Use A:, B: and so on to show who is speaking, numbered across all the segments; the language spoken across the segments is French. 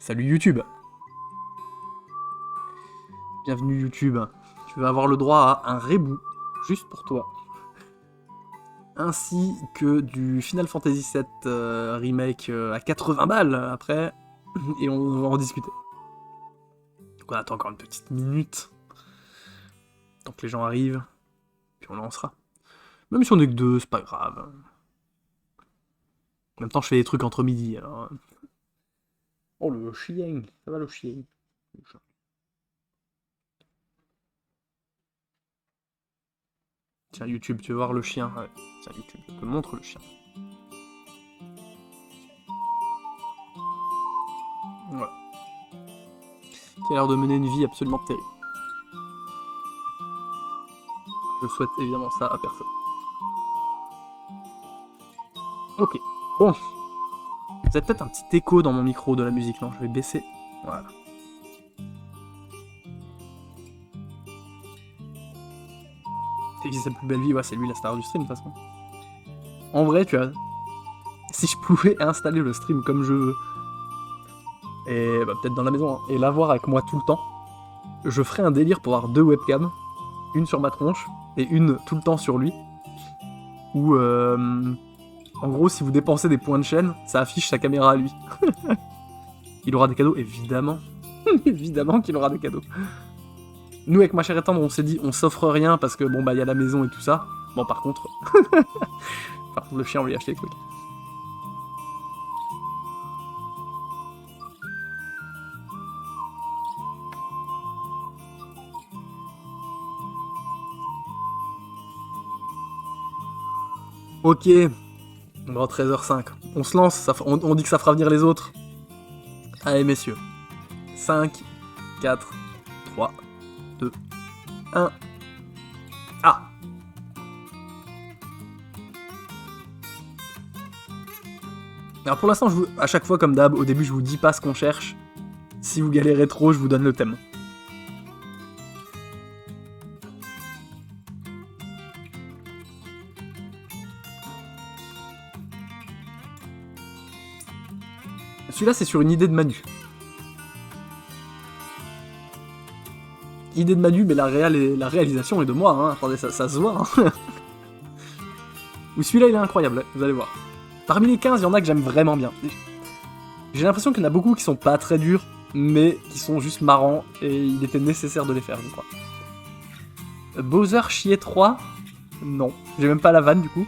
A: Salut YouTube. Bienvenue YouTube. Tu vas avoir le droit à un reboo, juste pour toi. Ainsi que du Final Fantasy VII Remake à 80 balles après, et on va en discuter. Donc on attend encore une petite minute, tant que les gens arrivent, puis on lancera. Même si on est que deux, c'est pas grave. En même temps, je fais des trucs entre midi, alors... Oh le chien, ça va le chien. Tiens YouTube, tu veux voir le chien? Ouais. Tiens YouTube, je te montre le chien. Voilà. Qui a l'air de mener une vie absolument terrible. Je souhaite évidemment ça à personne. Ok, bon. Vous avez peut-être un petit écho dans mon micro de la musique, non? Je vais baisser. Voilà. C'est qui sa plus belle vie? Ouais, c'est lui la star du stream de toute façon. En vrai, tu vois, si je pouvais installer le stream comme je veux, et bah, peut-être dans la maison, hein, et l'avoir avec moi tout le temps, je ferais un délire pour avoir deux webcams, une sur ma tronche et une tout le temps sur lui, où en gros, si vous dépensez des points de chaîne, ça affiche sa caméra à lui. Il aura des cadeaux, évidemment. Évidemment qu'il aura des cadeaux. Nous, avec ma chère et tendre, on s'est dit, on s'offre rien parce que bon, bah, il y a la maison et tout ça. Bon, par contre, le chien, on lui a acheté les trucs. Ok, bon, 13h05. On se lance, on dit que ça fera venir les autres. Allez, messieurs. 5, 4, 3, 2, 1. Ah! Alors pour l'instant, à chaque fois, comme d'hab, au début, je vous dis pas ce qu'on cherche. Si vous galérez trop, je vous donne le thème. Celui-là, c'est sur une idée de Manu. Idée de Manu, mais la réalisation est de moi, hein. Attendez, ça se voit, hein. Ou celui-là, il est incroyable, vous allez voir. Parmi les 15, il y en a que j'aime vraiment bien. J'ai l'impression qu'il y en a beaucoup qui sont pas très durs, mais qui sont juste marrants, et il était nécessaire de les faire, je crois. Bowser Chier 3? Non. J'ai même pas la vanne, du coup.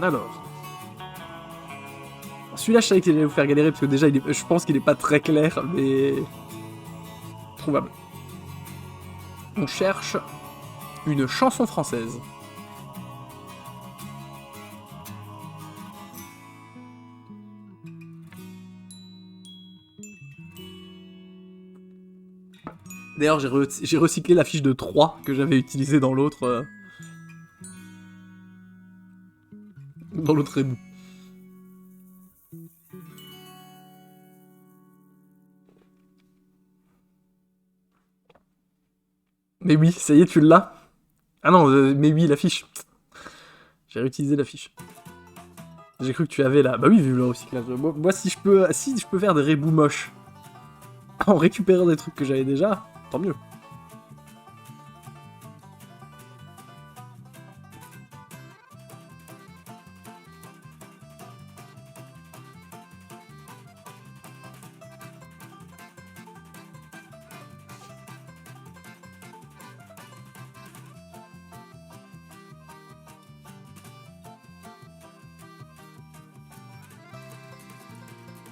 A: Alors. Celui-là, je savais qu'il allait vous faire galérer, parce que déjà, je pense qu'il est pas très clair, mais... trouvable. On cherche une chanson française. D'ailleurs, j'ai recyclé la fiche de 3 que j'avais utilisée dans l'autre... dans l'autre ebout. Mais oui, ça y est, tu l'as. Ah non, mais oui, la fiche. J'ai réutilisé la fiche. J'ai cru que tu avais la... Bah oui, vu le recyclage. Moi, si je peux faire des reboots moches en récupérant des trucs que j'avais déjà, tant mieux.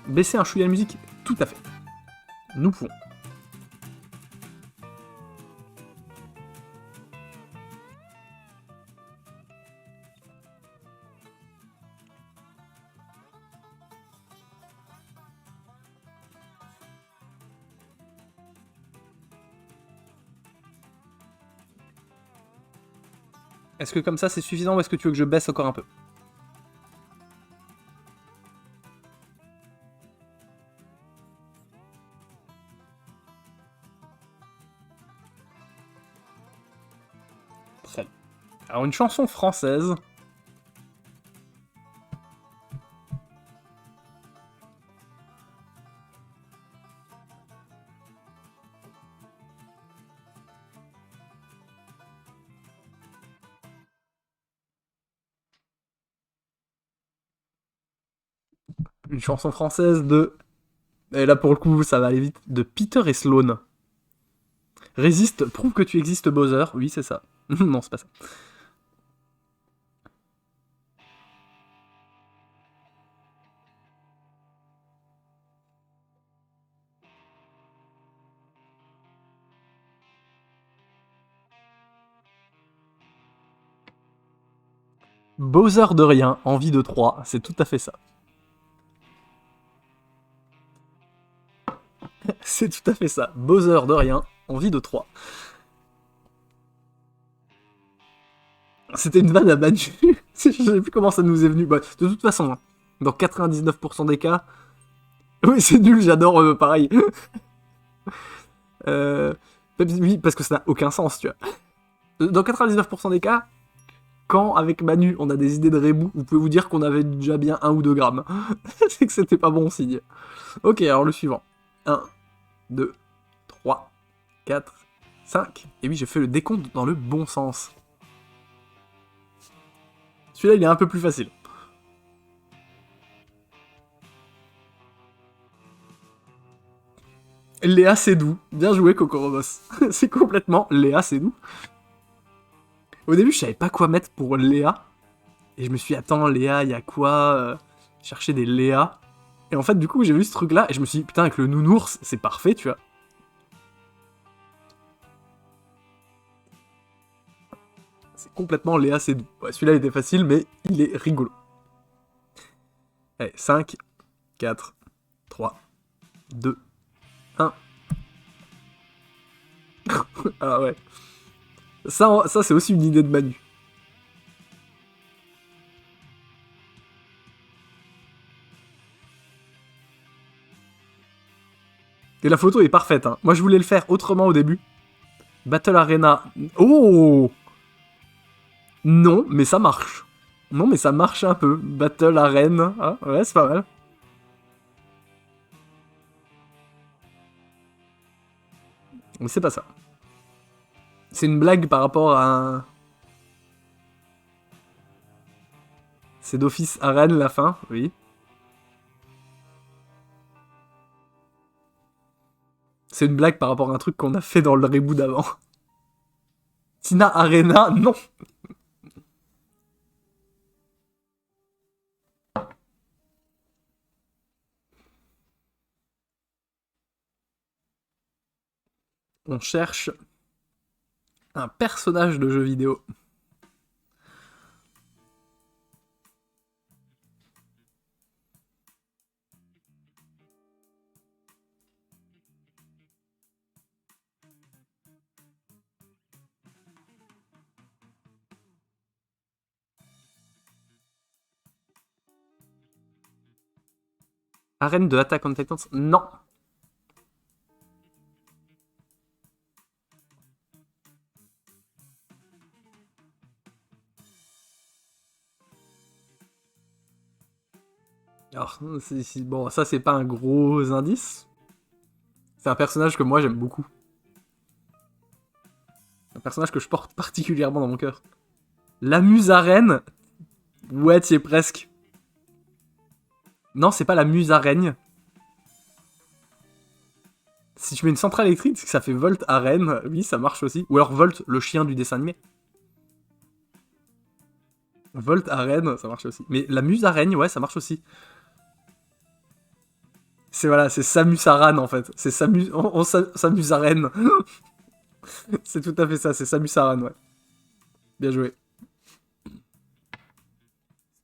A: Baisser un chouïa de musique, tout à fait. Nous pouvons. Est-ce que comme ça c'est suffisant ou est-ce que tu veux que je baisse encore un peu? Très bien. Alors une chanson française. Une chanson française de... Et là pour le coup ça va aller vite. De Peter et Sloan. Résiste, prouve que tu existes Bowser. Oui c'est ça. Non c'est pas ça. Bowser de rien, envie de 3, c'est tout à fait ça. C'est tout à fait ça. Bowser de rien, envie de 3. C'était une vanne à Manu. Je sais plus comment ça nous est venu. Bah, de toute façon, hein, dans 99% des cas... Oui, c'est nul, j'adore, pareil. Oui, parce que ça n'a aucun sens, tu vois. Dans 99% des cas, quand avec Manu on a des idées de rebou, vous pouvez vous dire qu'on avait déjà bien 1 ou 2 grammes. C'est que c'était pas bon signe. Ok, alors le suivant. 1, 2, 3, 4, 5. Et oui, j'ai fait le décompte dans le bon sens. Celui-là, il est un peu plus facile. Léa Seydoux. Bien joué, Cocorobos. C'est complètement Léa Seydoux. Au début, je savais pas quoi mettre pour Léa. Et je me suis dit, attends, Léa, il y a quoi chercher des Léa. Et en fait, du coup, j'ai vu ce truc-là et je me suis dit, putain, avec le nounours, c'est parfait, tu vois. C'est complètement Léa Seydoux. Ouais, celui-là, il était facile, mais il est rigolo. Allez, 5, 4, 3, 2, 1. Ah ouais. Ça c'est aussi une idée de Manu. Et la photo est parfaite, hein. Moi, je voulais le faire autrement au début. Battle Arena. Oh! Non, mais ça marche. Non, mais ça marche un peu. Battle Arena. Ah, ouais, c'est pas mal. Mais c'est pas ça. C'est une blague par rapport à un... C'est d'office Arène la fin, oui. C'est une blague par rapport à un truc qu'on a fait dans le reboot d'avant. Tina Arena, non. On cherche un personnage de jeu vidéo. Arène de Attack on Titan, non. Alors, bon, ça c'est pas un gros indice. C'est un personnage que moi j'aime beaucoup. Un personnage que je porte particulièrement dans mon cœur. La Musarène. Ouais, tu es presque. Non, c'est pas la Musarène. Si tu mets une centrale électrique, ça fait Volt Arène. Oui, ça marche aussi. Ou alors Volt, le chien du dessin animé. Volt Arène, ça marche aussi. Mais la Musarène, ouais, ça marche aussi. C'est voilà, c'est Samus Aran en fait. C'est Samus, Samus Aran. C'est tout à fait ça, c'est Samus Aran, ouais. Bien joué.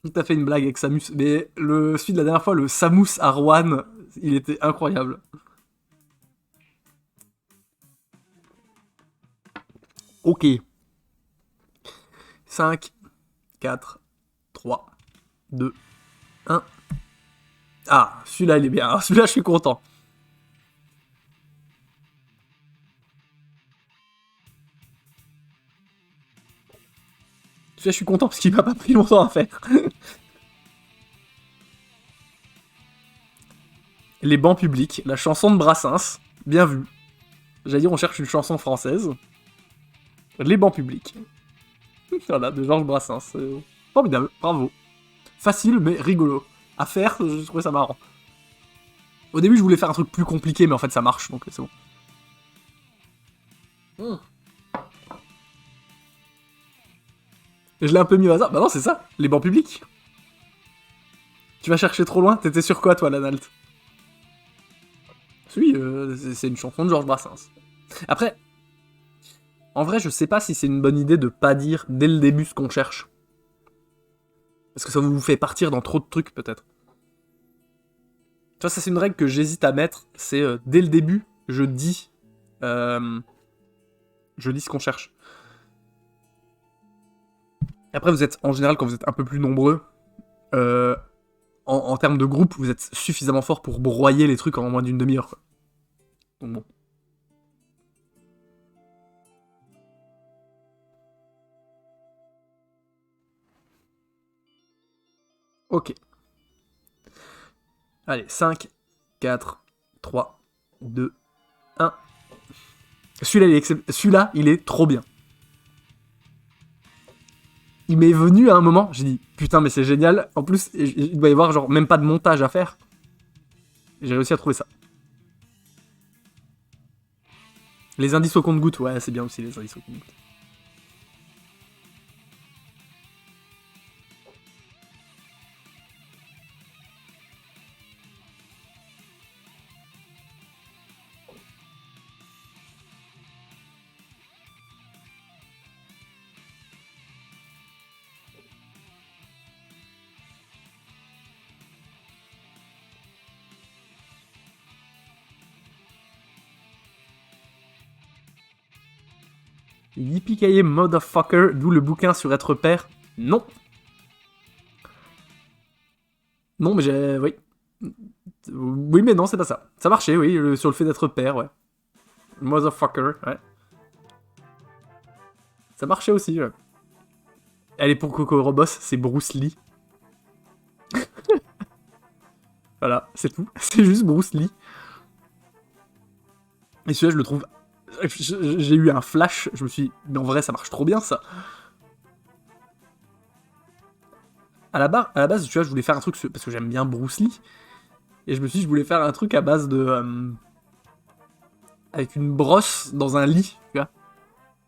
A: Tout à fait une blague avec Samus. Mais celui de la dernière fois, le Samus Arwan, il était incroyable. Ok. 5, 4, 3, 2, 1. Ah, celui-là, il est bien. Alors, celui-là, je suis content. Celui-là, je suis content parce qu'il m'a pas pris longtemps à faire. Les bancs publics, la chanson de Brassens. Bien vu. J'allais dire, on cherche une chanson française. Les bancs publics. Voilà, de Georges Brassens. Formidable, bravo. Facile, mais rigolo. À faire, je trouvais ça marrant. Au début, je voulais faire un truc plus compliqué, mais en fait, ça marche, donc c'est bon. Je l'ai un peu mis au hasard. Bah non, c'est ça, les bancs publics. Tu vas chercher trop loin. T'étais sur quoi, toi, Lanalt? Oui, c'est une chanson de Georges Brassens. Après, en vrai, je sais pas si c'est une bonne idée de pas dire dès le début ce qu'on cherche. Parce que ça vous fait partir dans trop de trucs, peut-être. Tu vois, ça c'est une règle que j'hésite à mettre, c'est dès le début, je dis ce qu'on cherche. Après, vous êtes, en général, quand vous êtes un peu plus nombreux, en termes de groupe, vous êtes suffisamment fort pour broyer les trucs en moins d'une demi-heure, quoi. Donc bon. Ok. Allez, 5, 4, 3, 2, 1. Celui-là, il est trop bien. Il m'est venu à un moment, j'ai dit, putain, mais c'est génial. En plus, il doit y avoir genre même pas de montage à faire. J'ai réussi à trouver ça. Les indices au compte-gouttes, ouais, c'est bien aussi les indices au compte-gouttes. Yippee motherfucker, d'où le bouquin sur être père. Non. Non, mais j'ai... Oui. Oui, mais non, c'est pas ça. Ça marchait, oui, sur le fait d'être père, ouais. Motherfucker, ouais. Ça marchait aussi, ouais. Allez, pour Coco Robos, c'est Bruce Lee. Voilà, c'est tout. C'est juste Bruce Lee. Et celui-là, je le trouve... J'ai eu un flash, je me suis dit, mais en vrai, ça marche trop bien, ça. À la base, tu vois, je voulais faire un truc, parce que j'aime bien Bruce Lee, et je me suis dit, je voulais faire un truc à base de... avec une brosse dans un lit, tu vois.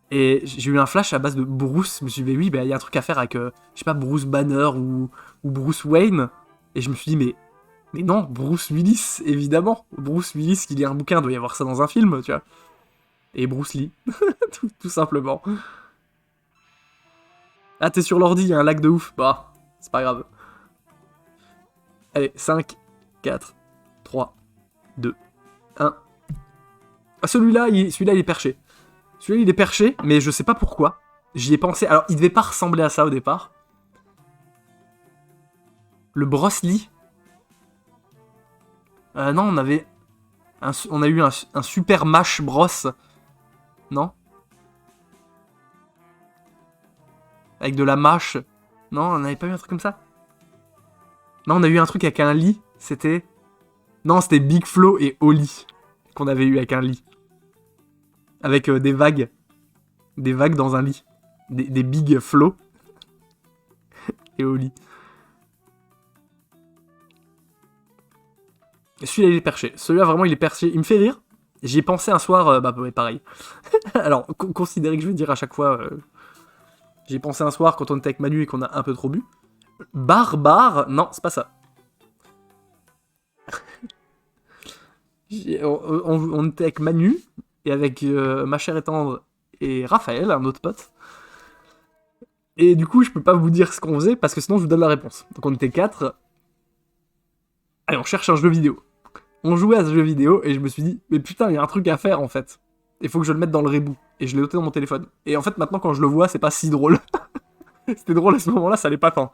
A: Et j'ai eu un flash à base de Bruce, je me suis dit, mais oui, il y a un truc à faire avec, je sais pas, Bruce Banner ou Bruce Wayne, et je me suis dit, mais non, Bruce Willis, évidemment. Bruce Willis, qui lit un bouquin, doit y avoir ça dans un film, tu vois. Et Bruce Lee, tout simplement. Ah, t'es sur l'ordi, il y a un lag de ouf. Bah, c'est pas grave. Allez, 5, 4, 3, 2, 1. Ah, celui-là, il est perché. Celui-là, il est perché, mais je sais pas pourquoi. J'y ai pensé. Alors, il devait pas ressembler à ça au départ. Le Bruce Lee. Non, on avait... on a eu un super Mash Bros. Non? Avec de la mâche. Non, on n'avait pas eu un truc comme ça? Non, on a eu un truc avec un lit. C'était... Non, c'était Big Flo et Oli qu'on avait eu avec un lit. Avec des vagues. Des vagues dans un lit. Des Big Flo et Oli. Celui-là, il est perché. Celui-là, vraiment, il est perché. Il me fait rire. J'y ai pensé un soir, bah ouais, pareil. Alors, considérez que je vais dire à chaque fois... J'y ai pensé un soir quand on était avec Manu et qu'on a un peu trop bu. Barbare, non, c'est pas ça. On était avec Manu et avec ma chère et tendre et Raphaël, un autre pote. Et du coup, je peux pas vous dire ce qu'on faisait parce que sinon je vous donne la réponse. Donc on était 4. Allez, on cherche un jeu vidéo. On jouait à ce jeu vidéo et je me suis dit, mais putain, il y a un truc à faire en fait. Il faut que je le mette dans le reboot. Et je l'ai noté dans mon téléphone. Et en fait, maintenant, quand je le vois, c'est pas si drôle. C'était drôle à ce moment-là, ça allait pas tant.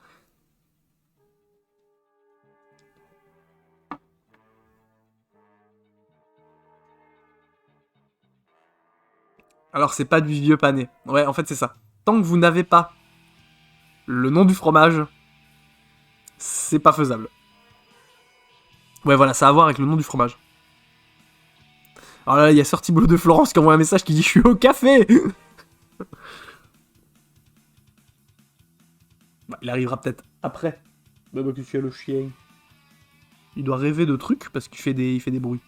A: Alors c'est pas du vieux pané. Ouais, en fait c'est ça. Tant que vous n'avez pas le nom du fromage, c'est pas faisable. Ouais, voilà, ça a à voir avec le nom du fromage. Alors là, il y a Sorti Boulot de Florence qui envoie un message qui dit « Je suis au café !» Bah, il arrivera peut-être après. Bah, que tu as le chien. Il doit rêver de trucs parce qu'il fait des bruits.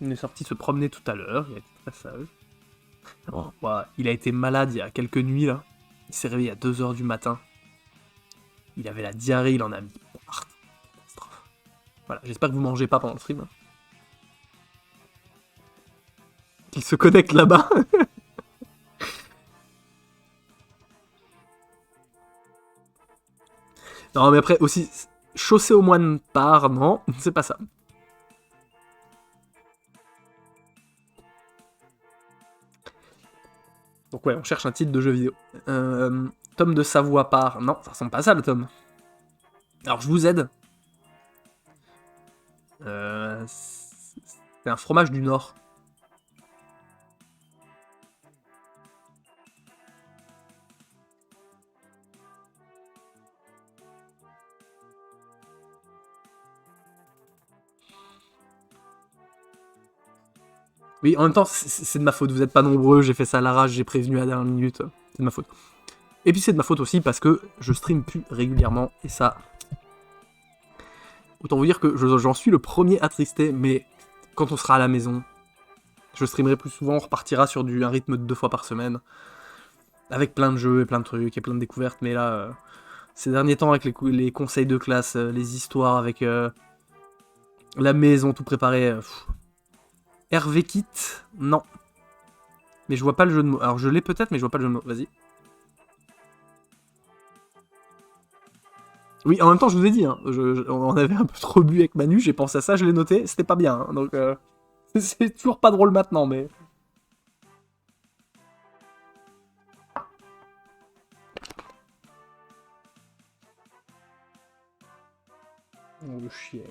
A: Il est sorti se promener tout à l'heure, il a été très sage. Oh, ouais, il a été malade il y a quelques nuits, là. Il s'est réveillé à 2h du matin. Il avait la diarrhée, il en a mis partout. Voilà, j'espère que vous mangez pas pendant le stream. Il se connecte là-bas. Non, mais après, aussi, chausser au moine par, non, c'est pas ça. Donc ouais, on cherche un titre de jeu vidéo. Tome de Savoie par, non, ça ressemble pas à ça, le tome. Alors, je vous aide. C'est un fromage du Nord. Oui, en même temps, c'est de ma faute, vous êtes pas nombreux, j'ai fait ça à l'arrache, j'ai prévenu à la dernière minute, c'est de ma faute. Et puis c'est de ma faute aussi parce que je stream plus régulièrement, et ça... Autant vous dire que j'en suis le premier attristé, mais quand on sera à la maison, je streamerai plus souvent, on repartira sur un rythme de 2 fois par semaine, avec plein de jeux et plein de trucs et plein de découvertes, mais là, ces derniers temps avec les conseils de classe, les histoires avec la maison tout préparé... Hervé Kit, non. Mais je vois pas le jeu de mots. Alors je l'ai peut-être, mais je vois pas le jeu de mots. Vas-y. Oui, en même temps, je vous ai dit, hein, on avait un peu trop bu avec Manu, j'ai pensé à ça, je l'ai noté, c'était pas bien. Hein, donc, c'est toujours pas drôle maintenant, mais... Oh, le chien.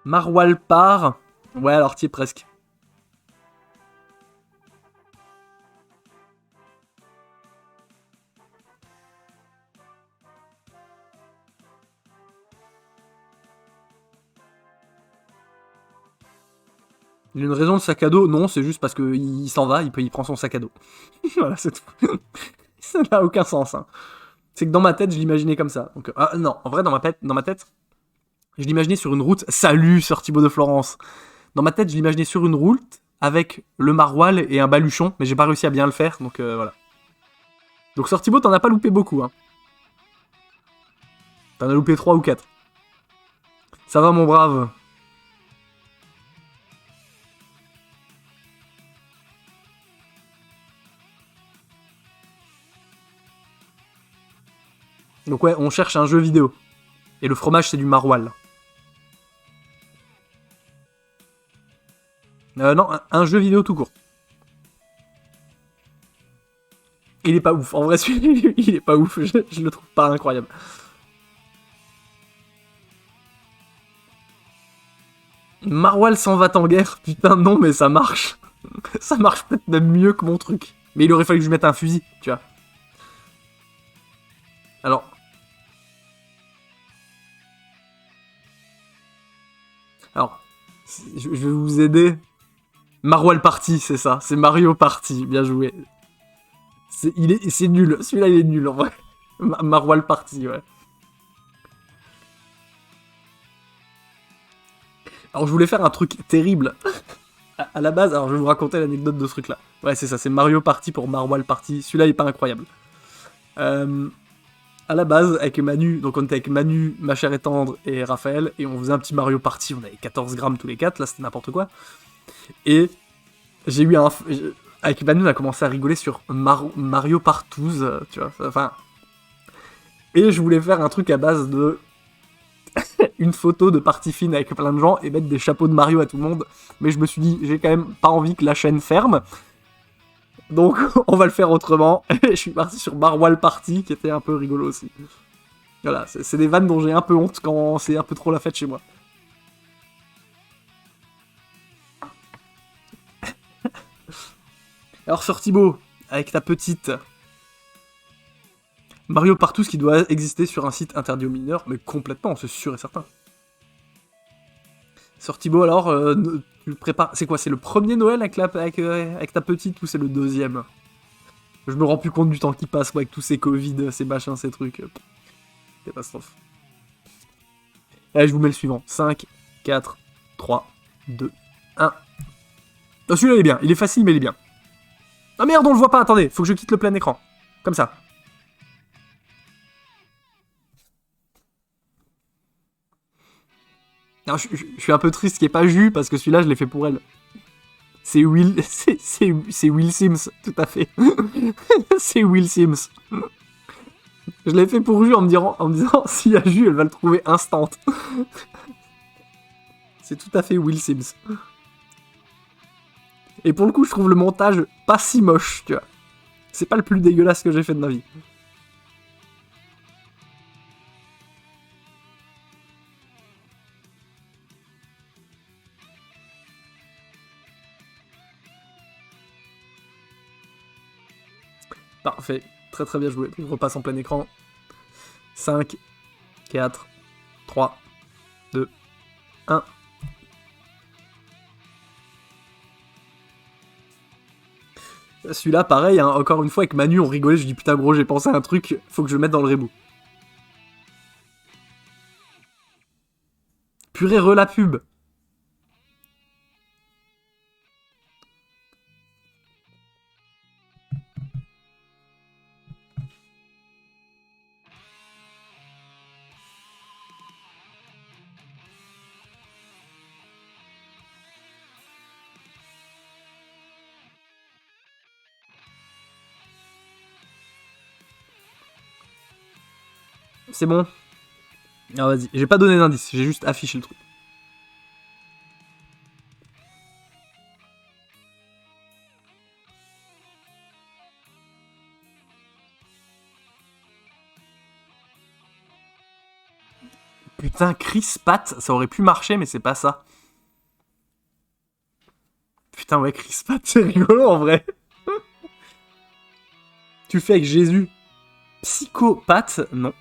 A: Marwalpar. Ouais, alors t'y es presque. Il a une raison de sac à dos? Non, c'est juste parce qu'il s'en va, il prend son sac à dos. Voilà, c'est tout. Ça n'a aucun sens. Hein. C'est que dans ma tête, je l'imaginais comme ça. Donc, non, en vrai, dans ma tête, je l'imaginais sur une route. Salut, Sir Thibaut de Florence. Dans ma tête, je l'imaginais sur une route avec le maroilles et un baluchon, mais j'ai pas réussi à bien le faire, donc voilà. Donc Sir Thibaut, t'en as pas loupé beaucoup. Hein. T'en as loupé 3 ou 4. Ça va, mon brave. Donc ouais, on cherche un jeu vidéo. Et le fromage, c'est du maroilles. Non, un jeu vidéo tout court. Il est pas ouf. En vrai, celui-là, il est pas ouf. Je le trouve pas incroyable. Maroilles s'en va en guerre. Putain, non, mais ça marche. Ça marche peut-être même mieux que mon truc. Mais il aurait fallu que je mette un fusil, tu vois. Alors... je vais vous aider. Maroilles Party, c'est ça. C'est Mario Party. Bien joué. C'est nul. Celui-là, il est nul, en vrai. Maroilles Party, ouais. Alors, je voulais faire un truc terrible. À la base, alors je vais vous raconter l'anecdote de ce truc-là. Ouais, c'est ça, c'est Mario Party pour Maroilles Party. Celui-là, il est pas incroyable. À la base, avec Manu, donc on était avec Manu, ma chère et tendre, et Raphaël, et on faisait un petit Mario Party, on avait 14 grammes tous les 4, là c'était n'importe quoi. Et j'ai eu un... Avec Manu, on a commencé à rigoler sur Mario Partouze, tu vois, enfin... Et je voulais faire un truc à base de... une photo de partie fine avec plein de gens, et mettre des chapeaux de Mario à tout le monde, mais je me suis dit, j'ai quand même pas envie que la chaîne ferme, Donc, on va le faire autrement. Je suis parti sur Barwal Party, qui était un peu rigolo aussi. Voilà, c'est des vannes dont j'ai un peu honte quand c'est un peu trop la fête chez moi. Alors, Sœur Thibaut, avec ta petite... Mario Partout, ce qui doit exister sur un site interdit aux mineurs, mais complètement, c'est sûr et certain. Sœur Thibaut, alors, tu prépares... C'est quoi, c'est le premier Noël avec ta petite ou c'est le deuxième? Je me rends plus compte du temps qui passe, quoi, avec tous ces Covid, ces machins, ces trucs. Catastrophe. Allez, je vous mets le suivant. 5, 4, 3, 2, 1. Oh, celui-là, il est bien. Il est facile, mais il est bien. Ah merde, on le voit pas, attendez. Faut que je quitte le plein écran. Comme ça. Alors, je suis un peu triste qu'il n'y ait pas Jus, parce que celui-là, je l'ai fait pour elle. C'est Will... C'est Will Sims, tout à fait. C'est Will Sims. Je l'ai fait pour Jus en me disant, s'il y a Jus, elle va le trouver instant. C'est tout à fait Will Sims. Et pour le coup, je trouve le montage pas si moche, tu vois. C'est pas le plus dégueulasse que j'ai fait de ma vie. Parfait. Très très bien joué. Je repasse en plein écran. 5, 4, 3, 2, 1. Celui-là, pareil, hein, encore une fois, avec Manu, on rigolait, je dis putain gros, j'ai pensé à un truc, faut que je le mette dans le rebou. Purée, la pub. C'est bon. Ah vas-y, j'ai pas donné d'indice, j'ai juste affiché le truc. Putain, Chris Pat, ça aurait pu marcher, mais c'est pas ça. Putain, ouais, Chris Pat, c'est rigolo en vrai. Tu le fais avec Jésus. Psychopathe, non.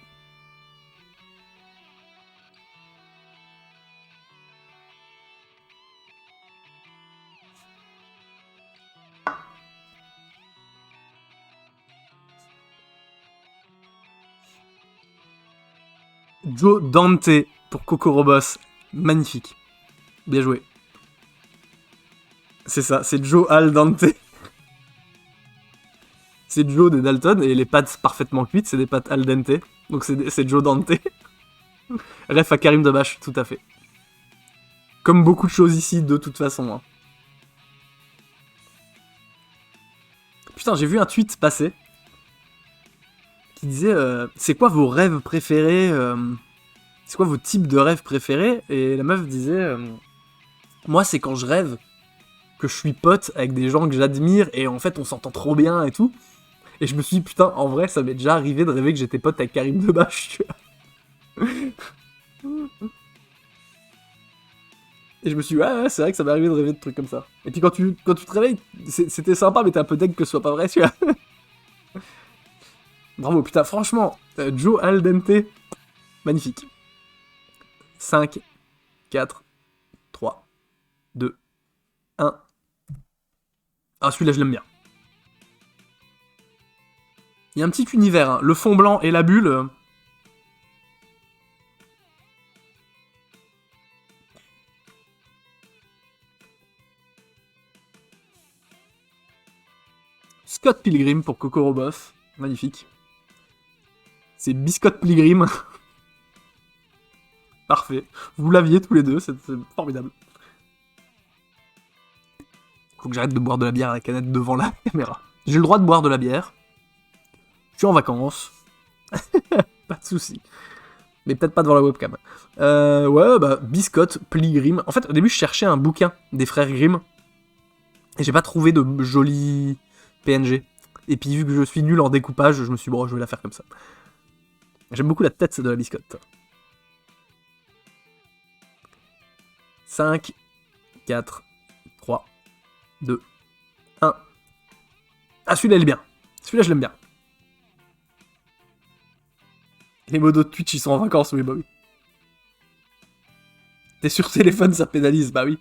A: Joe Dante pour Coco Robos. Magnifique. Bien joué. C'est ça, c'est Joe Al Dante. C'est Joe des Dalton, et les pâtes parfaitement cuites, c'est des pâtes al dente. Donc c'est Joe Dante. Ref à Karim Debache, tout à fait. Comme beaucoup de choses ici, de toute façon. Hein. Putain, j'ai vu un tweet passer qui disait c'est quoi vos rêves préférés c'est quoi vos types de rêves préférés? Et la meuf disait moi, c'est quand je rêve que je suis pote avec des gens que j'admire et en fait on s'entend trop bien et tout. Et je me suis dit, putain, en vrai, ça m'est déjà arrivé de rêver que j'étais pote avec Karim Debache, tu vois. Et je me suis dit, ouais, c'est vrai que ça m'est arrivé de rêver de trucs comme ça. Et puis quand tu te réveilles, c'était sympa, mais t'es un peu deg que ce soit pas vrai, tu vois. Bravo, putain, franchement, Joe Al Dente, magnifique. 5, 4, 3, 2, 1. Ah, celui-là, je l'aime bien. Il y a un petit univers, hein. Le fond blanc et la bulle. Scott Pilgrim pour Coco Robos. Magnifique. C'est Biscotte Pilgrim. Parfait. Vous l'aviez tous les deux, c'est formidable. Faut que j'arrête de boire de la bière à la canette devant la caméra. J'ai le droit de boire de la bière. Je suis en vacances. Pas de soucis. Mais peut-être pas devant la webcam. Ouais, bah, Biscotte, Pilgrim. En fait, au début, je cherchais un bouquin des frères Grimm. Et j'ai pas trouvé de joli PNG. Et puis vu que je suis nul en découpage, je me suis dit, bon, je vais la faire comme ça. J'aime beaucoup la tête de la biscotte. 5, 4, 3, 2, 1. Ah, celui-là, il est bien. Celui-là, je l'aime bien. Les modos de Twitch, ils sont en vacances, oui, bah oui. T'es sur téléphone, ça pénalise, bah oui.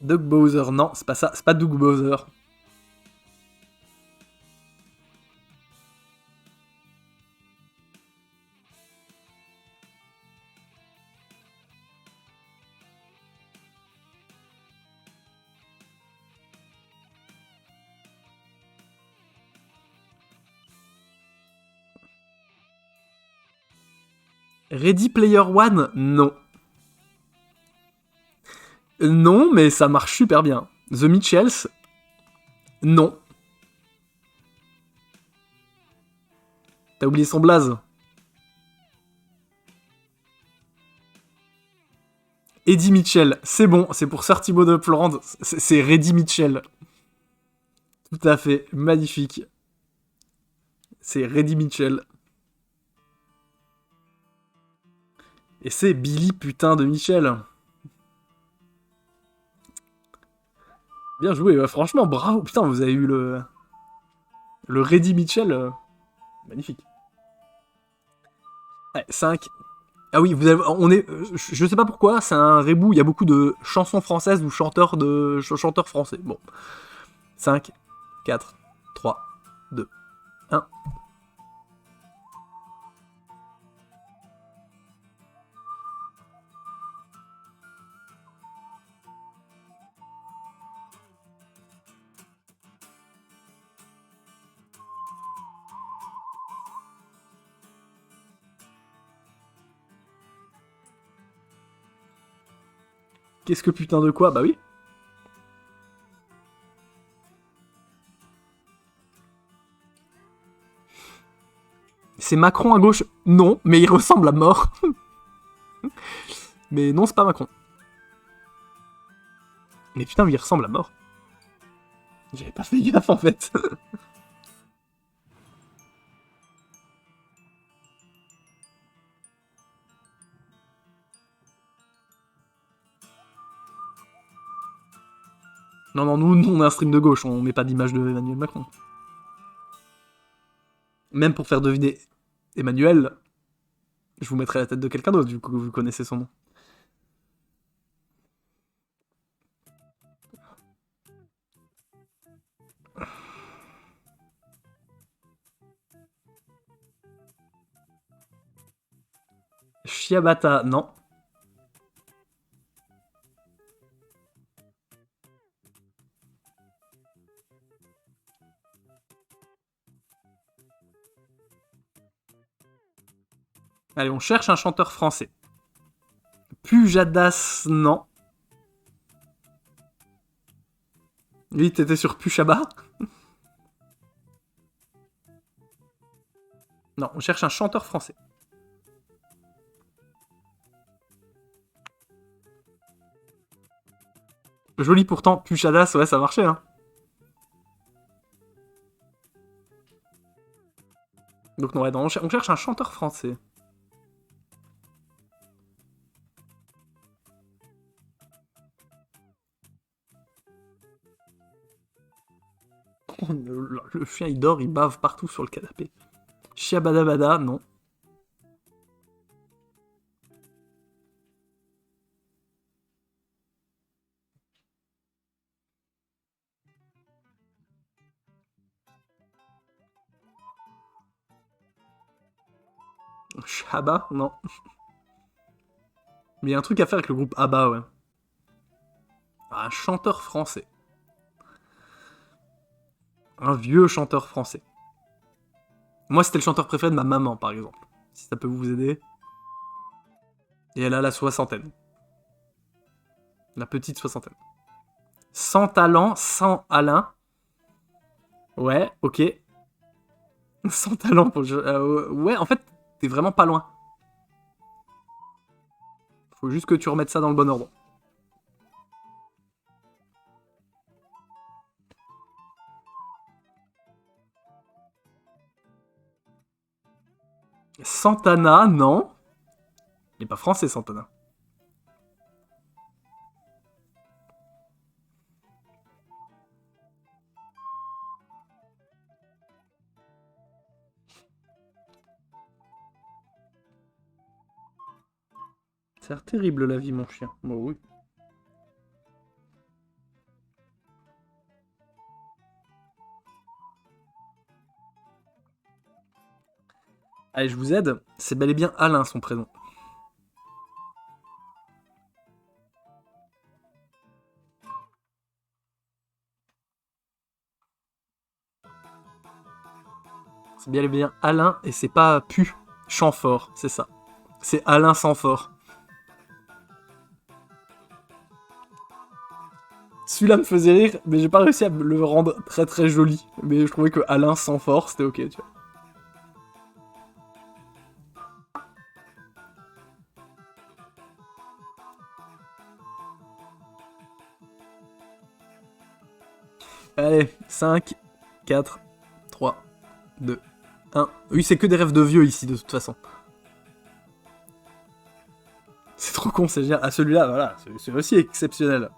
A: Doug Bowser, non, c'est pas ça, c'est pas Doug Bowser. Ready Player One, non. Non, mais ça marche super bien. The Mitchells, non. T'as oublié son blaze. Eddie Mitchell, c'est bon, c'est pour Sir Thibaut de Plande, c'est Reddy Mitchell. Tout à fait, magnifique. C'est Reddy Mitchell. Et c'est Billy putain de Mitchell. Bien joué, franchement, bravo. Putain, vous avez eu le Reddy Mitchell. Magnifique. Ouais, 5. Ah oui, on est. Je sais pas pourquoi, c'est un rebou. Il y a beaucoup de chansons françaises ou chanteurs français. Bon. 5, 4, 3, 2, 1. Qu'est-ce que putain de quoi? Bah oui. C'est Macron à gauche? Non, mais il ressemble à mort. Mais non, c'est pas Macron. Mais putain, il ressemble à mort. J'avais pas fait gaffe en fait. Non, non, nous on a un stream de gauche, on met pas d'image de Emmanuel Macron. Même pour faire deviner Emmanuel, je vous mettrai la tête de quelqu'un d'autre, du coup vous connaissez son nom. Chiabata, non. Allez, on cherche un chanteur français. Pujadas, non. Lui, t'étais sur Puchaba? Non, on cherche un chanteur français. Joli pourtant, Puchadas, ouais, ça marchait, hein. Donc non, ouais, non, on cherche un chanteur français. Le chien, il dort, il bave partout sur le canapé. Chiabadabada, non. Shabba, non. Mais il y a un truc à faire avec le groupe ABBA, ouais. Un chanteur français. Un vieux chanteur français. Moi, c'était le chanteur préféré de ma maman, par exemple. Si ça peut vous aider. Et elle a la soixantaine. La petite soixantaine. Sans talent, sans Alain. Ouais, ok. Sans talent pour... ouais, en fait, t'es vraiment pas loin. Faut juste que tu remettes ça dans le bon ordre. Santana, non. Il n'est pas français, Santana. Ça a l'air terrible la vie, mon chien. Bon, oui. Allez, je vous aide. C'est bel et bien Alain, son prénom. C'est bien et bien Alain, et c'est pas Pu. Chamfort, c'est ça. C'est Alain Sanfort. Celui-là me faisait rire, mais j'ai pas réussi à le rendre très très joli. Mais je trouvais que Alain Sanfort, c'était ok, tu vois. Allez, 5, 4, 3, 2, 1. Oui, c'est que des rêves de vieux ici, de toute façon. C'est trop con, c'est génial. Ah, celui-là, voilà, c'est aussi exceptionnel.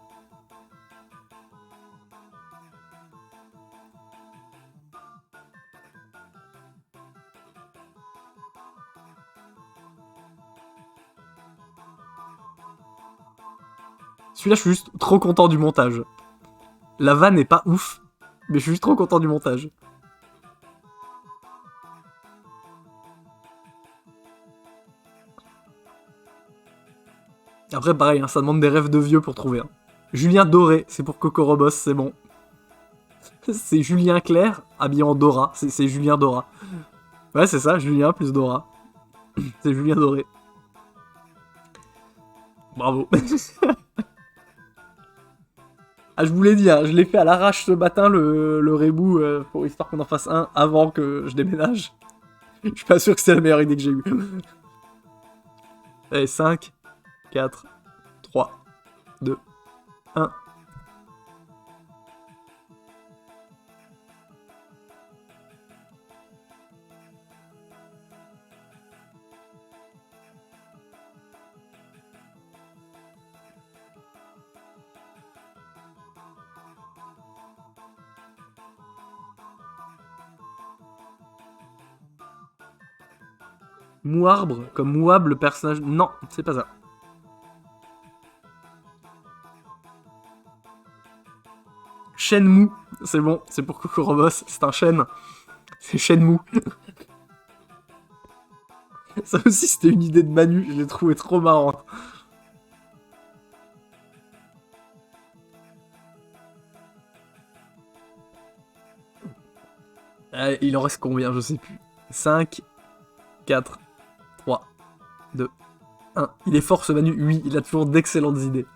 A: Celui-là, je suis juste trop content du montage. La vanne est pas ouf, mais je suis juste trop content du montage. Après, pareil, hein, ça demande des rêves de vieux pour trouver. Hein. Julien Doré, c'est pour Coco Robos, c'est bon. C'est Julien Clerc, habillé en Dora. C'est Julien Dora. Ouais, c'est ça, Julien plus Dora. C'est Julien Doré. Bravo. Ah, je vous l'ai dit, hein, je l'ai fait à l'arrache ce matin, le rebou, pour histoire qu'on en fasse un avant que je déménage. Je suis pas sûr que c'est la meilleure idée que j'ai eue. Allez, 5, 4, 3, 2, 1. Mouarbre, comme Mouab, le personnage... Non, c'est pas ça. Shenmue, c'est bon, c'est pour Coco Robos, c'est un chêne. C'est Shenmue. Ça aussi, c'était une idée de Manu, je l'ai trouvé trop marrante. Il en reste combien, je sais plus. 5, 4, 3, 2, 1. Il est fort ce Manu, oui, il a toujours d'excellentes idées.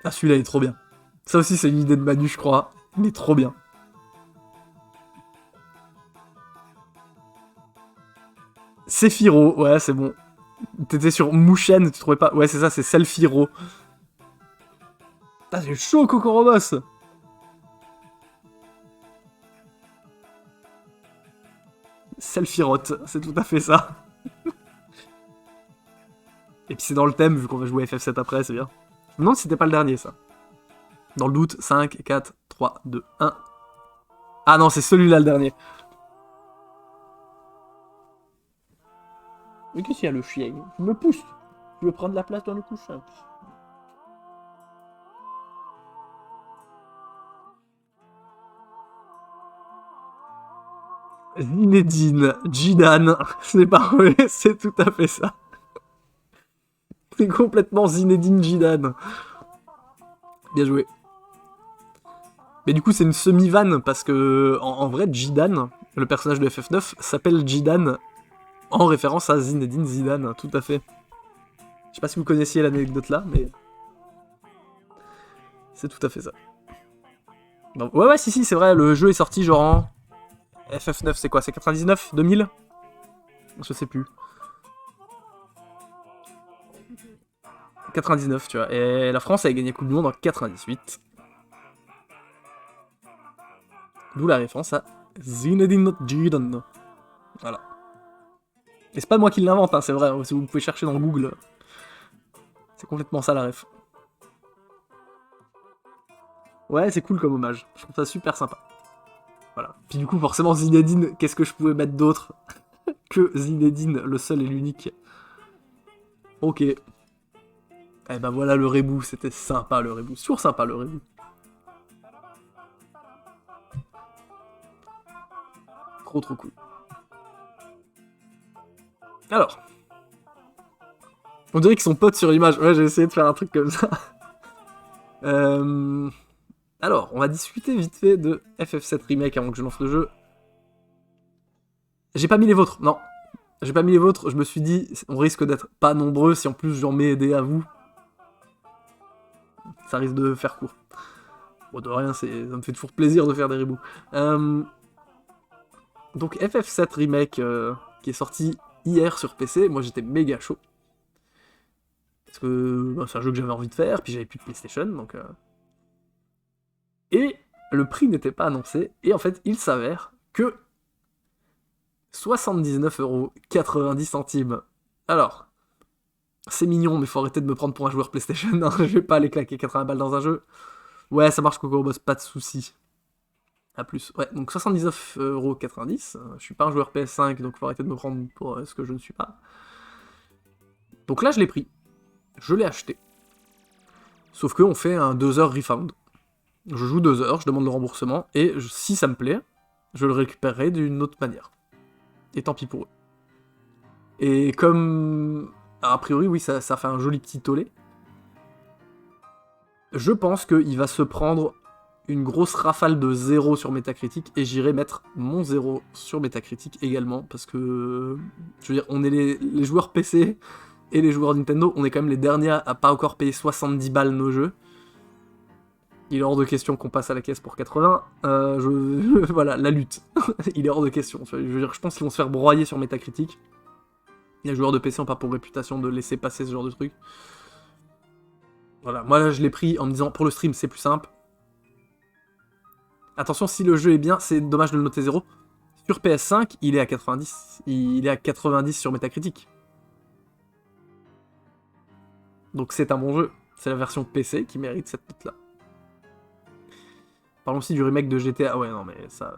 A: Ah, celui-là, il est trop bien. Ça aussi, c'est une idée de Manu, je crois. Il est trop bien. Sephiro, ouais, c'est bon. T'étais sur Mouchen, tu trouvais pas... Ouais, c'est ça, c'est Selfiro. Ah, c'est chaud, Coco Robos. Selfirote, c'est tout à fait ça. Et puis c'est dans le thème, vu qu'on va jouer FF7 après, c'est bien. Je me demande si c'était pas le dernier, ça. Dans le doute, 5, 4, 3, 2, 1. Ah non, c'est celui-là le dernier. Mais qu'est-ce qu'il y a, le chien? Je me pousse. Je veux prendre la place dans le coussin. Zinedine Zidane, c'est parfait, c'est tout à fait ça. C'est complètement Zinedine Zidane. Bien joué. Mais du coup, c'est une semi-vanne, parce que, en vrai, Zidane, le personnage de FF9, s'appelle Zidane en référence à Zinedine Zidane, tout à fait. Je sais pas si vous connaissiez l'anecdote là, mais... c'est tout à fait ça. Bon, ouais, si, c'est vrai, le jeu est sorti genre en... FF9, c'est quoi? C'est 99? 2000? Je sais plus. 99, tu vois. Et la France avait gagné la Coupe du Monde en 98. D'où la référence à Zinedine Zidane. Voilà. Et c'est pas moi qui l'invente, hein, c'est vrai. Si vous pouvez chercher dans Google, c'est complètement ça la ref. Ouais, c'est cool comme hommage. Je trouve ça super sympa. Voilà. Puis du coup, forcément, Zinedine, qu'est-ce que je pouvais mettre d'autre que Zinedine, le seul et l'unique. Ok. Eh ben voilà le rebou, c'était sympa le rebou. C'est toujours sympa le rebou. Trop cool. Alors. On dirait qu'ils sont potes sur l'image. Ouais, j'ai essayé de faire un truc comme ça. Alors, on va discuter vite fait de FF7 Remake avant que je lance le jeu. J'ai pas mis les vôtres, non. J'ai pas mis les vôtres, je me suis dit, on risque d'être pas nombreux si en plus j'en mets des à vous. Ça risque de faire court. Bon, de rien, ça me fait toujours plaisir de faire des reboots. Donc FF7 Remake, qui est sorti hier sur PC, moi j'étais méga chaud. Parce que c'est un jeu que j'avais envie de faire, puis j'avais plus de PlayStation, donc... Et le prix n'était pas annoncé, et en fait, il s'avère que 79,90€. Alors, c'est mignon, mais faut arrêter de me prendre pour un joueur PlayStation, hein, je vais pas aller claquer 80 balles dans un jeu. Ouais, ça marche, Coco Boss, pas de soucis. A plus. Ouais, donc 79,90€. Je suis pas un joueur PS5, donc faut arrêter de me prendre pour ce que je ne suis pas. Donc là, je l'ai pris. Je l'ai acheté. Sauf qu'on fait un 2 heures refund. Je joue 2 heures, je demande le remboursement, et si ça me plaît, je le récupérerai d'une autre manière. Et tant pis pour eux. Et comme... A priori, oui, ça fait un joli petit tollé. Je pense qu'il va se prendre une grosse rafale de 0 sur Metacritic, et j'irai mettre mon 0 sur Metacritic également, parce que... Je veux dire, on est les joueurs PC et les joueurs Nintendo, on est quand même les derniers à pas encore payer 70 balles nos jeux. Il est hors de question qu'on passe à la caisse pour 80. Voilà, la lutte. Il est hors de question. Je veux dire, je pense qu'ils vont se faire broyer sur Metacritic. Les joueurs de PC n'ont pas pour réputation de laisser passer ce genre de truc. Voilà, moi là je l'ai pris en me disant pour le stream c'est plus simple. Attention, si le jeu est bien, c'est dommage de le noter 0. Sur PS5, il est à 90. Il est à 90 sur Metacritic. Donc c'est un bon jeu. C'est la version PC qui mérite cette note-là. Parlons aussi du remake de GTA. Ouais, non, mais ça...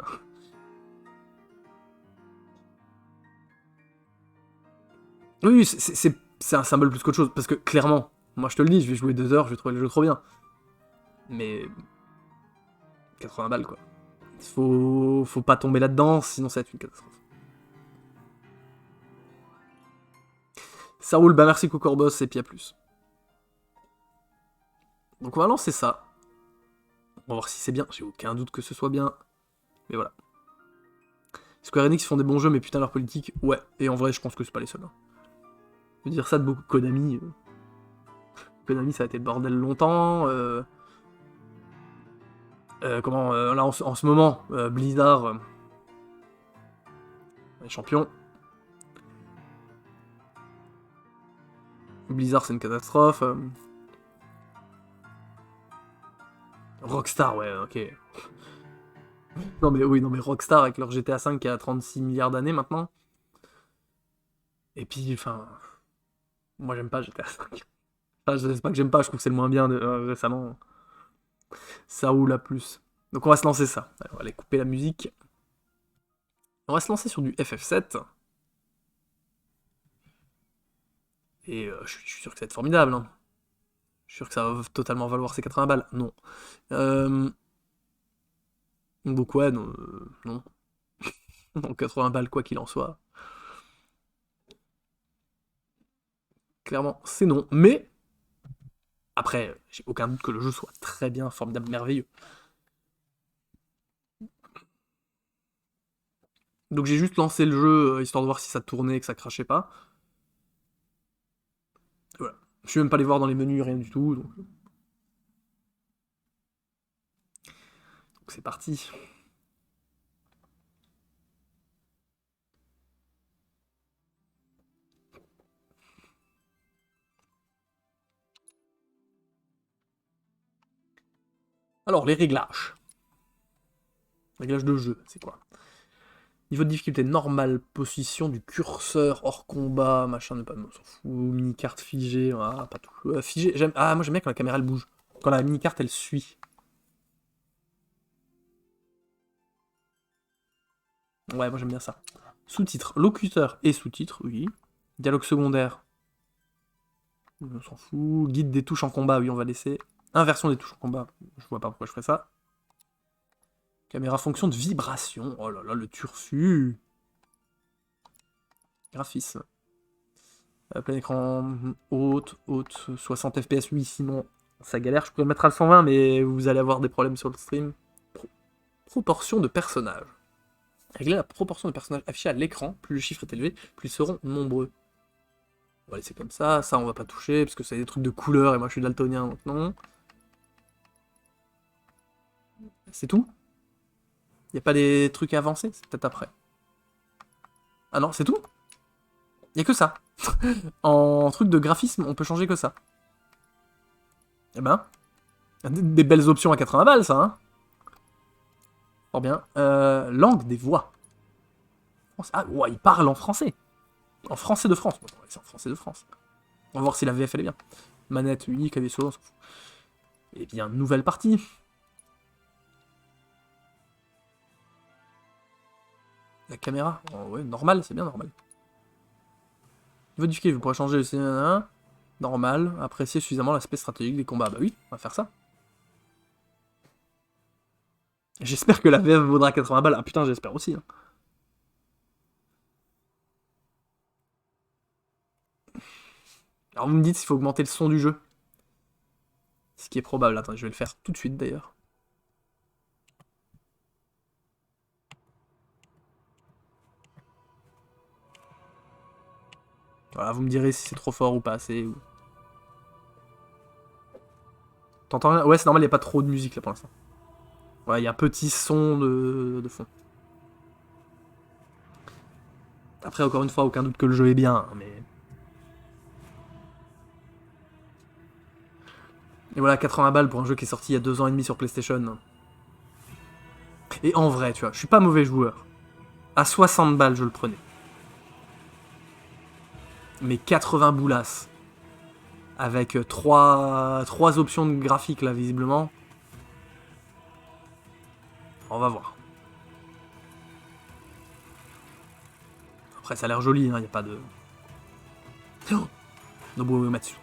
A: Oui, c'est un symbole plus qu'autre chose. Parce que clairement, moi je te le dis, je vais jouer 2 heures, je vais trouver le jeu trop bien. Mais... 80 balles, quoi. Faut pas tomber là-dedans, sinon ça va être une catastrophe. Ça roule, bah merci Cocorbos, et puis à plus. Donc on va lancer ça. On va voir si c'est bien, j'ai aucun doute que ce soit bien. Mais voilà. Square Enix font des bons jeux, mais putain leur politique, ouais. Et en vrai, je pense que c'est pas les seuls. Hein. Je veux dire ça de beaucoup. Konami. Konami, ça a été le bordel longtemps. Là, en ce moment, Blizzard. Les champions. Blizzard, c'est une catastrophe. Rockstar, ouais, ok. Non mais oui, non mais Rockstar avec leur GTA V qui a 36 milliards d'années maintenant. Et puis, enfin... Moi j'aime pas GTA V. Enfin, je sais pas que j'aime pas, je trouve que c'est le moins bien récemment. Ça roule à plus. Donc on va se lancer ça. Allez, on va aller couper la musique. On va se lancer sur du FF7. Et je suis sûr que ça va être formidable. Hein. Je suis sûr que ça va totalement valoir ses 80 balles. Non. Donc ouais, non. Non. Donc 80 balles quoi qu'il en soit. Clairement, c'est non. Mais, après, j'ai aucun doute que le jeu soit très bien, formidable, merveilleux. Donc j'ai juste lancé le jeu, histoire de voir si ça tournait et que ça crachait pas. Voilà. Je suis même pas allé voir dans les menus, rien du tout. Donc c'est parti. Alors, les réglages. Réglages de jeu, c'est quoi? Niveau de difficulté normal, position du curseur, hors combat, machin, on s'en fout, mini-carte figée, ah, pas tout. Figée, moi j'aime bien quand la caméra elle bouge. Quand la mini-carte elle suit. Ouais, moi j'aime bien ça. Sous-titres, locuteur et sous-titres, oui. Dialogue secondaire, on s'en fout. Guide des touches en combat, oui, on va laisser. Inversion des touches en combat, je vois pas pourquoi je ferais ça. Caméra fonction de vibration, oh là là, le turfu. Graphisme. Plein écran, haute, 60 FPS, oui, sinon ça galère. Je pourrais le mettre à 120, mais vous allez avoir des problèmes sur le stream. Proportion de personnages. Régler la proportion de personnages affichés à l'écran, plus le chiffre est élevé, plus ils seront nombreux. On va laisser comme ça on va pas toucher, parce que c'est des trucs de couleur, et moi je suis daltonien, donc non. C'est tout? Y a pas des trucs avancés? C'est peut-être après. Ah non, c'est tout? Y a que ça. En truc de graphisme, on peut changer que ça. Eh ben, des belles options à 80 balles, ça, hein. Fort bien. Langue des voix. Ah, ouais, il parle en français. En français de France. Bon, c'est en français de France. On va voir si la VF elle est bien. Manette, oui, clavier solo, on s'en fout. Eh bien, nouvelle partie. La caméra. Oh, ouais, normal, c'est bien normal. Niveau difficulté, vous pourrez changer le C1. Normal. Apprécier suffisamment l'aspect stratégique des combats. Bah oui, on va faire ça. J'espère que la VF vaudra 80 balles. Ah putain, j'espère aussi. Hein. Alors vous me dites s'il faut augmenter le son du jeu. Ce qui est probable. Attends, je vais le faire tout de suite d'ailleurs. Voilà, vous me direz si c'est trop fort ou pas assez. Ou... T'entends rien? Ouais, c'est normal, il n'y a pas trop de musique là pour l'instant. Ouais, il y a un petit son de fond. Après, encore une fois, aucun doute que le jeu est bien, hein, mais... Et voilà, 80 balles pour un jeu qui est sorti il y a 2 ans et demi sur PlayStation. Et en vrai, tu vois, je suis pas mauvais joueur. À 60 balles, je le prenais. Mais 80 boulasses. Avec 3 options de graphique, là, visiblement. On va voir. Après, ça a l'air joli, hein, y a pas de... Oh, Nobuo Uematsu.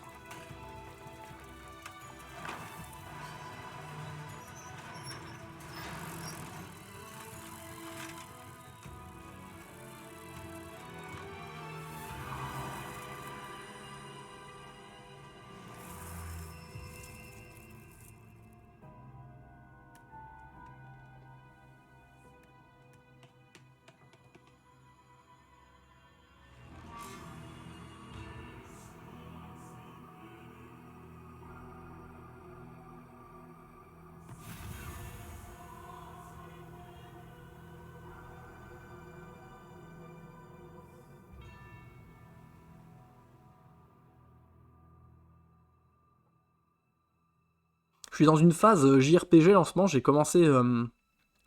A: Je suis dans une phase JRPG en ce moment, j'ai commencé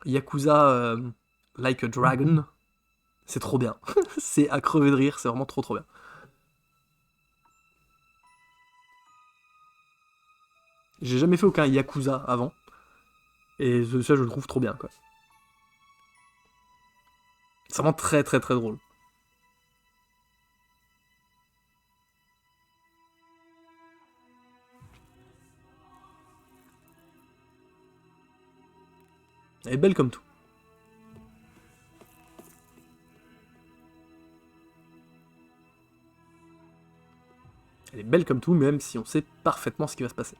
A: Yakuza Like a Dragon. C'est trop bien. C'est à crever de rire, c'est vraiment trop bien. J'ai jamais fait aucun Yakuza avant. Et ça, je le trouve trop bien, quoi. C'est vraiment très drôle. Elle est belle comme tout. Elle est belle comme tout, même si on sait parfaitement ce qui va se passer.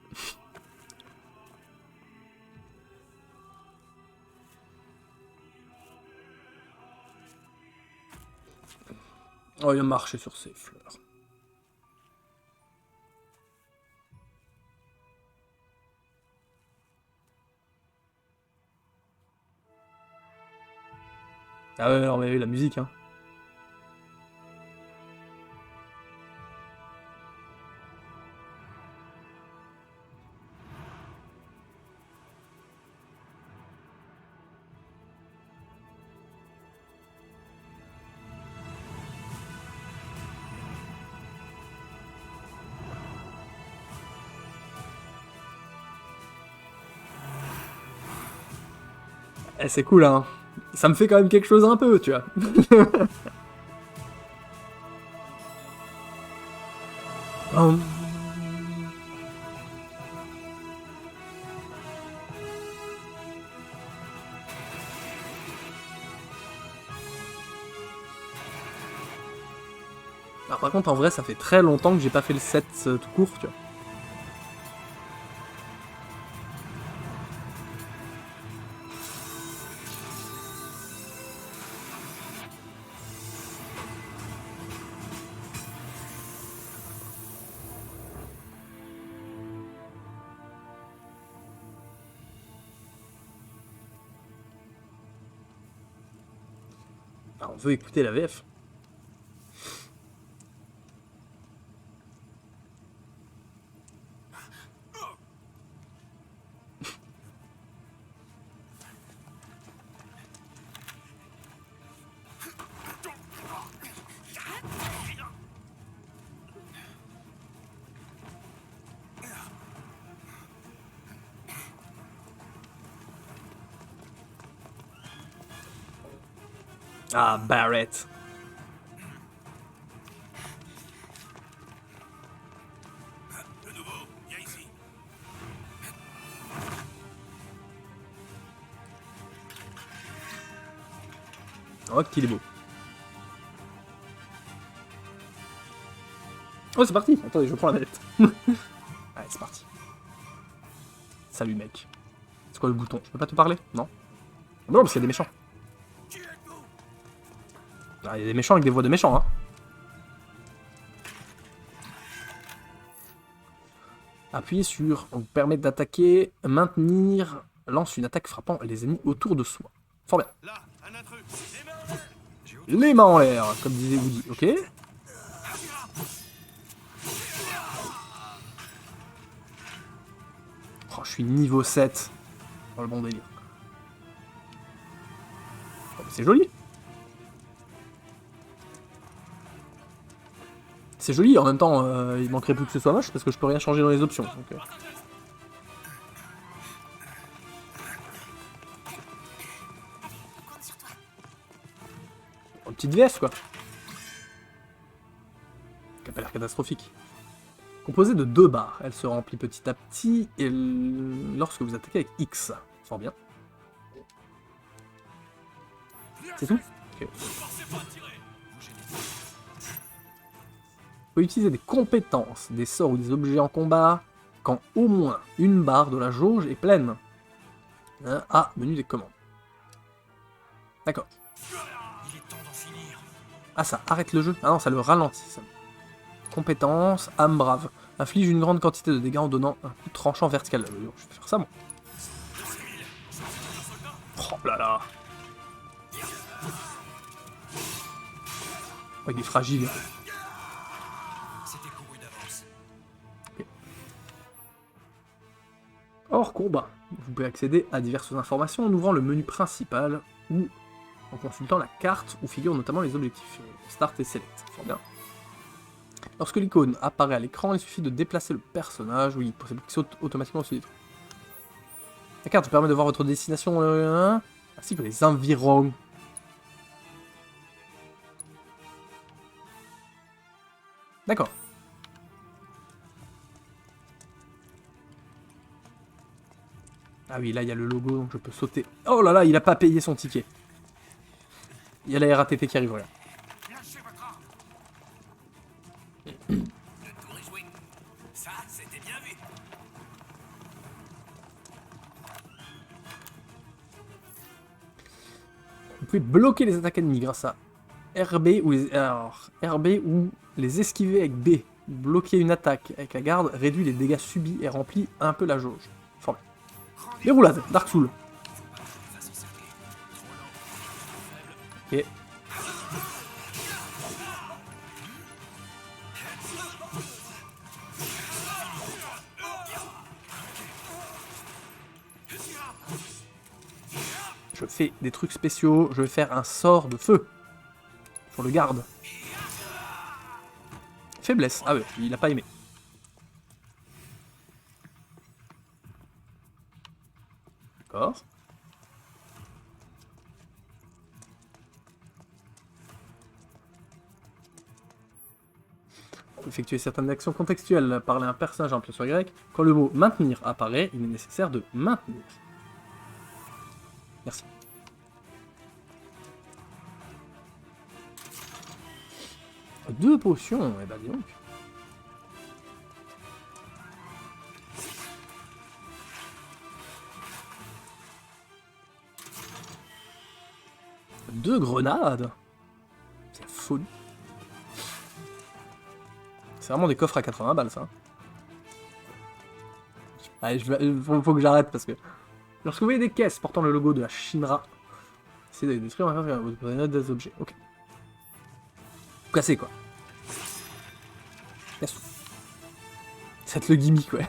A: Oh, il a marché sur ses fleurs. Ah ouais, non, mais oui, la musique, hein. Eh, c'est cool, hein. Ça me fait quand même quelque chose un peu, tu vois. Hum. Alors, par contre, en vrai, ça fait très longtemps que j'ai pas fait le set tout court, tu vois. Ah, on veut écouter la VF. Ah, Barrett. Oh, qu'il est beau. Oh, c'est parti. Attendez, je prends la manette. Allez, c'est parti. Salut, mec. C'est quoi le bouton? Je peux pas te parler? Non? Non, parce qu'il y a des méchants. Ah, il y a des méchants avec des voix de méchants, hein. Appuyez sur vous permet d'attaquer, maintenir, lance une attaque frappant les ennemis autour de soi. Fort bien. Les mains en l'air, comme disait Woody, ok. Oh, je suis niveau 7. Dans le bon délire. Oh, c'est joli. C'est joli, en même temps, il manquerait plus que ce soit moche parce que je peux rien changer dans les options. Donc, une petite VF quoi. Qui a pas l'air catastrophique. Composée de 2 barres, elle se remplit petit à petit et lorsque vous attaquez avec X. Fort bien. C'est tout? Ok. Vous pouvez utiliser des compétences, des sorts ou des objets en combat quand au moins une barre de la jauge est pleine. Ah, menu des commandes. D'accord. Ah, ça arrête le jeu? Ah non, ça le ralentit. Ça. Compétence, âme brave. Inflige une grande quantité de dégâts en donnant un coup tranchant vertical. Je vais faire ça, moi. Oh là là. Oh, il est fragile. Okay. Hors combat. Vous pouvez accéder à diverses informations en ouvrant le menu principal ou en consultant la carte où figurent notamment les objectifs. Start et Select. Fort bien. Lorsque l'icône apparaît à l'écran, il suffit de déplacer le personnage. Oui, c'est qu'il saute automatiquement au-dessus des trucs. La carte permet de voir votre destination ainsi que les environs. D'accord. Ah oui, là il y a le logo, donc je peux sauter. Oh là là, il a pas payé son ticket. Il y a la RATP qui arrive, regarde. Vous pouvez bloquer les attaques ennemies grâce à RB ou les... Alors, RB ou les esquiver avec B. Bloquer une attaque avec la garde réduit les dégâts subis et remplit un peu la jauge. Formé. Déroulade, Dark Soul. Ok. Je fais des trucs spéciaux, je vais faire un sort de feu. Sur le garde. Faiblesse. Ah ouais, il a pas aimé. D'accord. effectuer certaines actions contextuelles, parler à un personnage en plus sur Y. Quand le mot maintenir apparaît, il est nécessaire de maintenir. Merci. Deux potions, eh ben dis donc. Deux grenades. C'est folie. C'est vraiment des coffres à 80 balles, ça. Allez, faut que j'arrête parce que... Lorsque vous voyez des caisses portant le logo de la Shinra, essayez de les détruire, vous prenez des objets. Ok. Vous cassez, quoi. Casse tout. C'est le gimmick, ouais.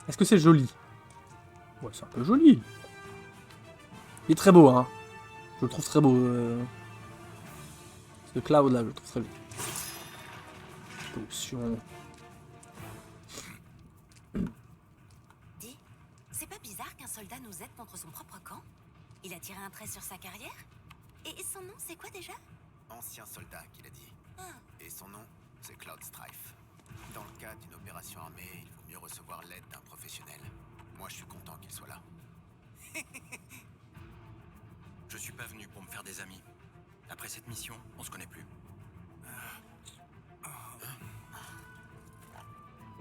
A: Est-ce que c'est joli? Ouais, c'est un peu joli. Il est très beau, hein. Je le trouve très beau. Ce cloud là, je le trouve très beau. Potion.
B: Dis, c'est pas bizarre qu'un soldat nous aide contre son propre camp? Il a tiré un trait sur sa carrière? Et son nom, c'est quoi déjà?
C: Ancien soldat, qu'il a dit.
B: Ah.
C: Et son nom, c'est Cloud Strife. Dans le cas d'une opération armée, il vaut mieux recevoir l'aide d'un professionnel. Moi, je suis content qu'il soit là.
D: Je suis pas venu pour me faire des amis. Après cette mission, on se connaît plus.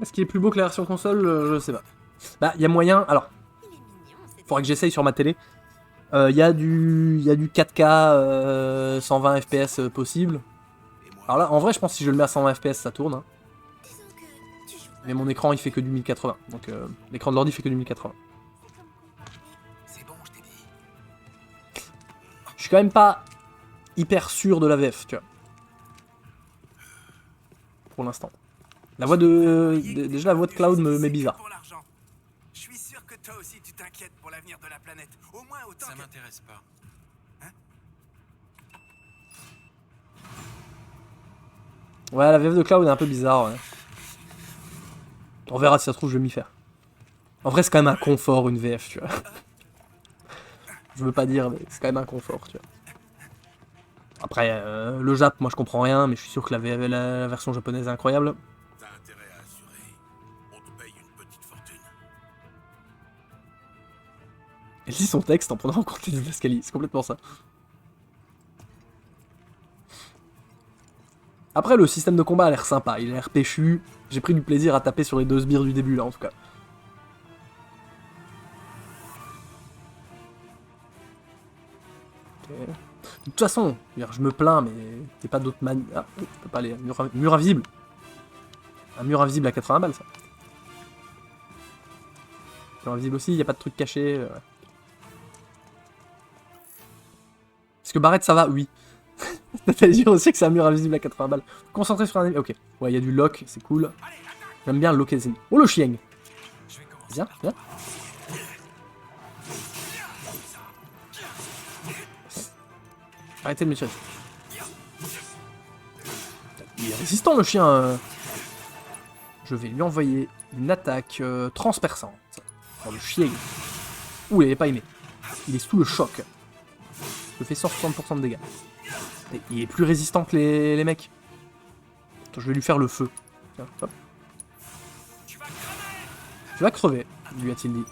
A: Est-ce qu'il est plus beau que la version console? Je sais pas. Bah, il y a moyen... Alors,
B: Il est mignon, c'est...
A: faudrait que j'essaye sur ma télé. Il y a du 4K 120 FPS possible.
C: Et moi,
A: Alors là, en vrai, je pense que si je le mets à 120 FPS, ça tourne. Hein.
B: Disons que tu joues pas.
A: Mais mon écran, il fait que du 1080. Donc, l'écran de l'ordi fait que du 1080.
B: C'est comme compagnie.
C: c'est bon, je t'ai dit.
A: Je suis quand même pas hyper sûr de la VF, tu vois. Pour l'instant. La voix déjà, la voix de Cloud me met bizarre.
E: Pour l'argent. Je suis sûr que toi aussi tu t'inquiètes pour l'avenir de la planète. Au moins autant
D: Ça
E: que...
D: m'intéresse pas.
A: Ouais, la VF de Cloud est un peu bizarre, ouais. On verra si ça se trouve, je vais m'y faire. En vrai, c'est quand même un confort, une VF, tu vois. Je veux pas dire, mais c'est quand même un confort, tu vois. Après, le Jap, moi je comprends rien, mais je suis sûr que la version japonaise est incroyable.
E: T'as intérêt à assurer. On te paye une petite fortune.
A: Elle lit son texte en prenant en compte les escaliers, c'est complètement ça. Après, le système de combat a l'air sympa, il a l'air péchu. J'ai pris du plaisir à taper sur les deux sbires du début, là, en tout cas. Ok. De toute façon, je me plains, mais t'es pas d'autre manière. Ah, je peux pas aller. Mur invisible. Un mur invisible à 80 balles, ça. Mur invisible aussi, y a pas de truc caché. Est-ce que Barrette ça va? Oui. T'allais dire aussi que c'est un mur invisible à 80 balles. Concentré sur un ennemi. Ok. Ouais, y a du lock, c'est cool. J'aime bien le locker des ennemis. Oh le chien.
D: Je vais commencer.
A: Viens, viens. Arrêtez de me tirer. Il est résistant le chien. Je vais lui envoyer une attaque transperçante. Oh, le chien. Ouh, il n'est pas aimé. Il est sous le choc. Je fais 160% de dégâts. Et il est plus résistant que les mecs. Attends, je vais lui faire le feu. Tiens, hop. Tu vas crever, lui a-t-il dit.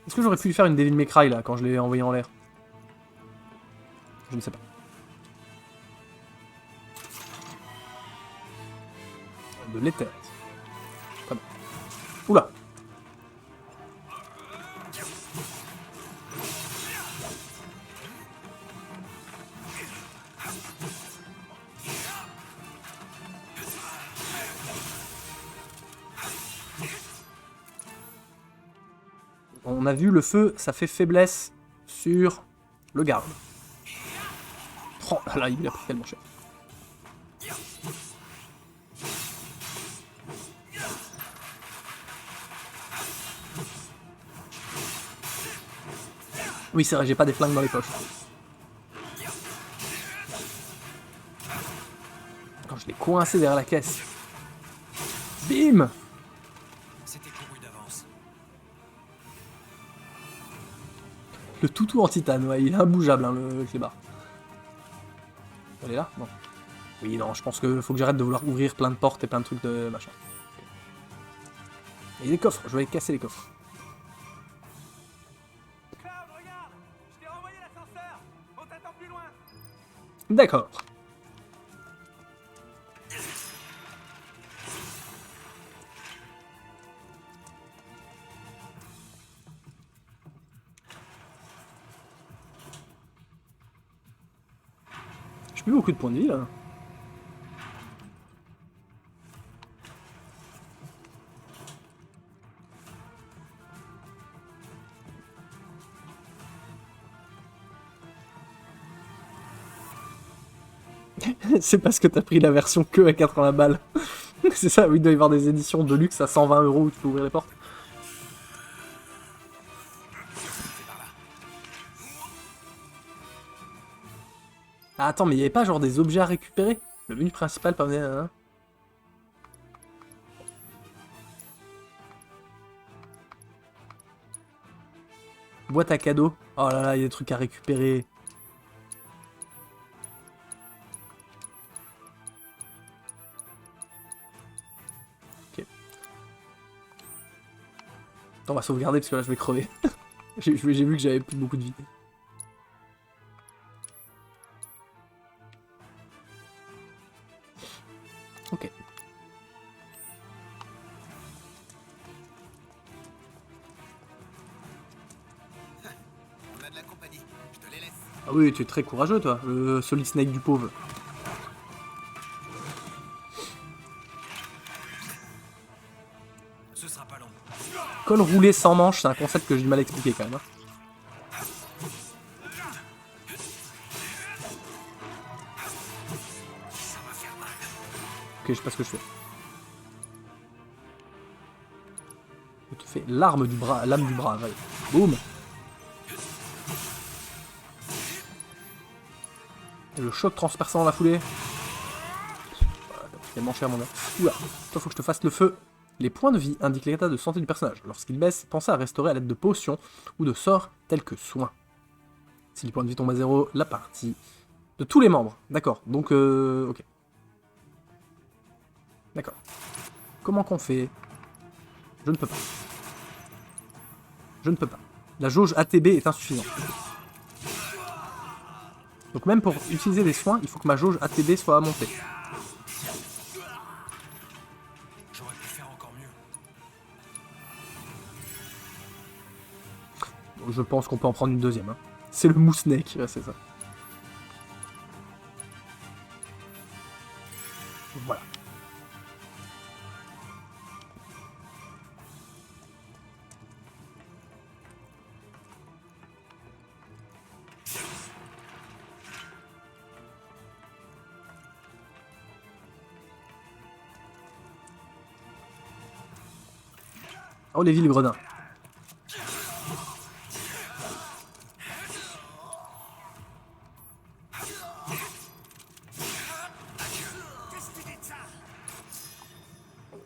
A: Est-ce que j'aurais pu lui faire une Devil May Cry là quand je l'ai envoyé en l'air? Je ne sais pas. De l'éther. Très bien. Oula. On a vu le feu, ça fait faiblesse sur le garde. Oh là là, il a pris tellement cher. Oui, c'est vrai, j'ai pas des flingues dans les poches. Quand je l'ai coincé derrière la caisse. Bim!
D: C'était couru d'avance.
A: Le toutou en titane, ouais, il est imbougeable, hein, le clébard. Elle est là? Non. Oui, non, je pense que faut que j'arrête de vouloir ouvrir plein de portes et plein de trucs de machin. Et des coffres, je vais casser les coffres.
E: Cloud, regarde! Je t'ai renvoyé l'ascenseur! On t'attend plus loin!
A: D'accord. J'ai plus beaucoup de points de vie là. C'est parce que t'as pris la version que à 80 balles. C'est ça, oui, il doit y avoir des éditions de luxe à 120 € où tu peux ouvrir les portes. Ah, attends, mais il y avait pas genre des objets à récupérer? Le menu principal permet un... Boîte à cadeaux. Oh là là, il y a des trucs à récupérer. Ok. Attends, on va sauvegarder parce que là je vais crever. J'ai vu que j'avais plus beaucoup de vie. Ok.
C: On a de la compagnie. Je te les laisse.
A: Ah oui, tu es très courageux toi, le Solid Snake du pauvre.
D: Ce sera pas long.
A: Col roulé sans manche, c'est un concept que j'ai du mal à expliquer quand même. Hein. Ok, je sais pas ce que je fais. Je te fais l'arme du bras, l'âme du bras, allez. Boum. Et le choc transperçant dans la foulée. Voilà, t'as pris tellement cher mon gars. Oula, toi faut que je te fasse le feu. Les points de vie indiquent l'état de santé du personnage. Lorsqu'il baisse, pensez à restaurer à l'aide de potions ou de sorts tels que soins. Si les points de vie tombent à 0, la partie de tous les membres. D'accord, donc ok. D'accord. Comment qu'on fait? Je ne peux pas. Je ne peux pas. La jauge ATB est insuffisante. Donc même pour utiliser des soins, il faut que ma jauge ATB soit montée.
D: J'aurais pu faire encore mieux.
A: Donc, je pense qu'on peut en prendre une deuxième. Hein. C'est le Mousnake, ouais, c'est ça. Voilà. Oh, les villes gredins.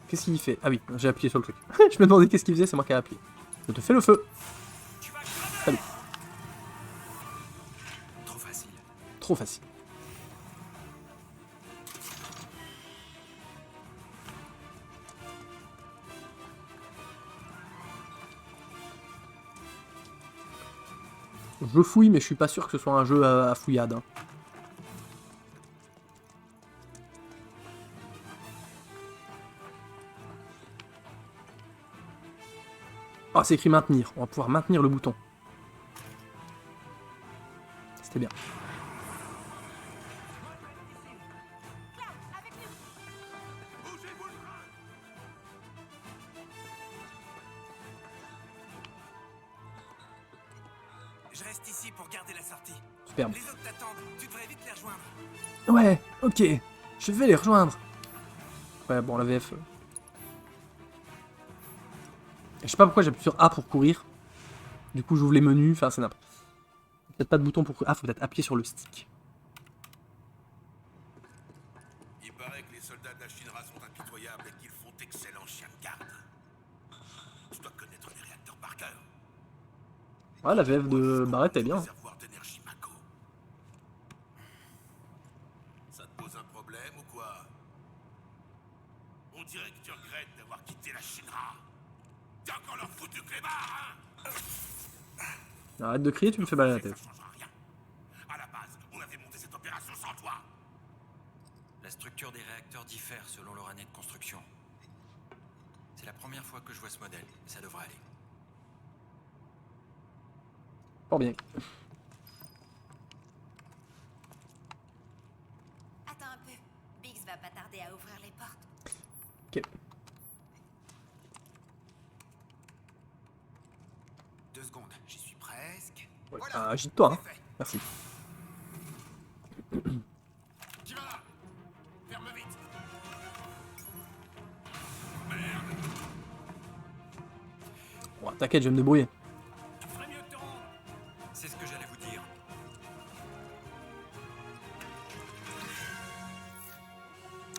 A: Qu'est-ce qu'il fait? Ah oui, j'ai appuyé sur le truc. Je me demandais qu'est-ce qu'il faisait, c'est moi qui ai appuyé. Je te fais le feu. Salut.
D: Trop facile.
A: Trop facile. Je fouille, mais je suis pas sûr que ce soit un jeu à fouillade. Hein. Oh, c'est écrit maintenir. On va pouvoir maintenir le bouton. C'était bien.
E: Je reste ici pour garder la sortie.
A: Superbe.
E: Les autres t'attendent. Tu devrais vite les rejoindre.
A: Ouais, ok. Je vais les rejoindre. Ouais, bon, la VF. Je sais pas pourquoi j'appuie sur A pour courir. Du coup, j'ouvre les menus. Enfin, c'est n'importe. Peut-être pas de bouton pour courir. Ah, faut peut-être appuyer sur le stick.
C: Il paraît que les soldats d'Ashinra sont impitoyables et qu'ils font excellent chien de garde. Je dois connaître les réacteurs par cœur.
A: Ouais, la VF de Barrett est bien.
C: Réservoir d'énergie Mako. Ça te pose un problème ou quoi? On dirait que tu regrettes d'avoir quitté la Shinra. T'es encore leur foutu clébard, hein?
A: Arrête de crier, tu me fais mal à la
C: Ça
A: tête.
C: changera rien. À la base, on avait monté cette opération sans toi.
D: La structure des réacteurs diffère selon leur année de construction. C'est la première fois que je vois ce modèle, et ça devrait aller.
A: Fort bien.
B: Attends un peu. Biggs va pas tarder à ouvrir les portes.
A: Ok.
C: 2 secondes, j'y suis presque.
A: Ouais.
C: Voilà,
A: Ah, agite-toi, hein.
C: c'est fait.
A: Merci.
C: Qui va là? Ferme vite.
A: Bon, t'inquiète, je vais me débrouiller.
C: Tu ferais mieux de te rendre.
D: C'est ce que j'allais vous dire.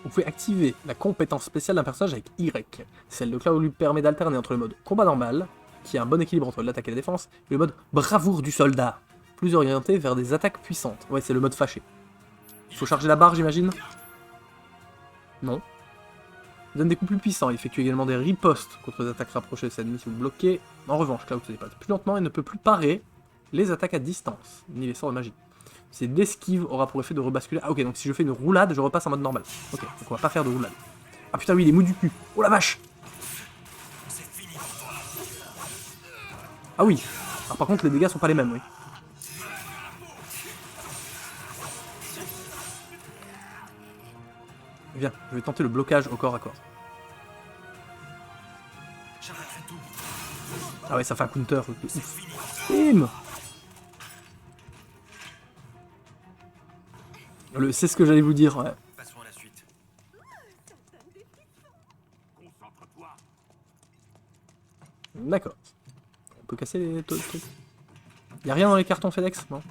A: Vous pouvez activer la compétence spéciale d'un personnage avec Y. Celle de Cloud lui permet d'alterner entre le mode combat normal, qui a un bon équilibre entre l'attaque et la défense, et le mode bravoure du soldat, plus orienté vers des attaques puissantes. Ouais, c'est le mode fâché. Il faut charger la barre, j'imagine? Non. Il donne des coups plus puissants, il effectue également des ripostes contre les attaques rapprochées de ses ennemis si vous bloquez. En revanche, Cloud se déplace plus lentement et ne peut plus parer les attaques à distance, ni les sorts de magie. C'est l'esquive aura pour effet de rebasculer. Ah ok, donc si je fais une roulade, je repasse en mode normal. Ok, donc on va pas faire de roulade. Ah putain oui, il est mou du cul. Oh la vache. Ah oui. Alors par contre, les dégâts sont pas les mêmes, oui. Viens, je vais tenter le blocage au corps à corps.
D: J'arrêterai tout.
A: Ah ouais, ça fait un counter. Bim. C'est ce que j'allais vous dire, ouais.
D: Passons à la suite.
C: Concentre-toi.
A: D'accord. On peut casser les trucs. Y'a rien dans les cartons FedEx, non?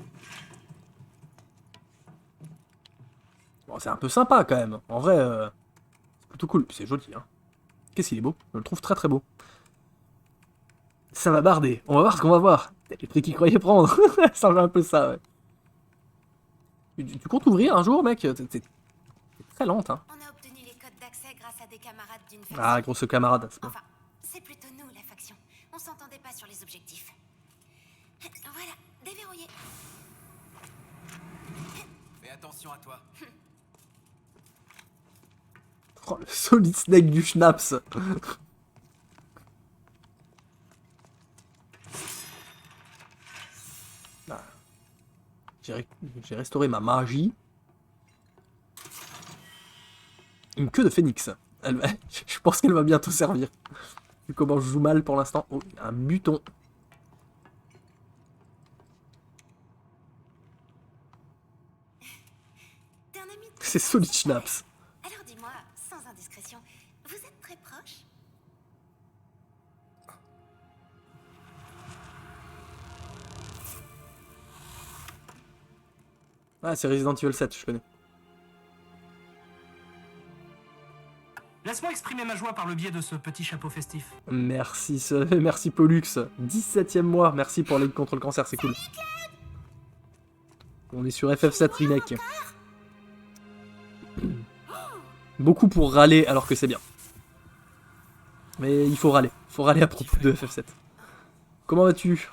A: Bon, c'est un peu sympa quand même. En vrai, c'est plutôt cool. C'est joli, hein. Qu'est-ce qu'il est beau. Je le trouve très très beau. Ça va barder. On va voir ce qu'on va voir. Les prix qu'il croyait prendre. Ça ressemble un peu ça, ouais. Tu comptes ouvrir un jour, mec? T'es très lente, hein.
B: On a obtenu les codes d'accès grâce à des camarades d'une faction.
A: Ah, grosse camarade. C'est bon.
B: Enfin, c'est plutôt nous, la faction. On s'entendait pas sur les objectifs. Voilà, déverrouillé.
E: Fais attention à toi.
A: Oh, le solid snake du schnapps. Ah. J'ai restauré ma magie. Une queue de phénix. Je pense qu'elle va bientôt servir. Vu comment je joue mal pour l'instant. Oh, un buton.
B: T'es un ami de...
A: C'est solid schnapps.
B: Alors dis-moi, sans indiscrétion, vous êtes très proches?
A: Ah, c'est Resident Evil 7, je connais.
F: Laisse-moi exprimer ma joie par le biais de ce petit chapeau festif.
A: Merci, merci Pollux. 17ème mois, merci pour l'aide contre le cancer, c'est cool. On est sur FF7 Remake. Beaucoup pour râler alors que c'est bien. Mais il faut râler. Il faut râler à propos de FF7. Comment vas-tu?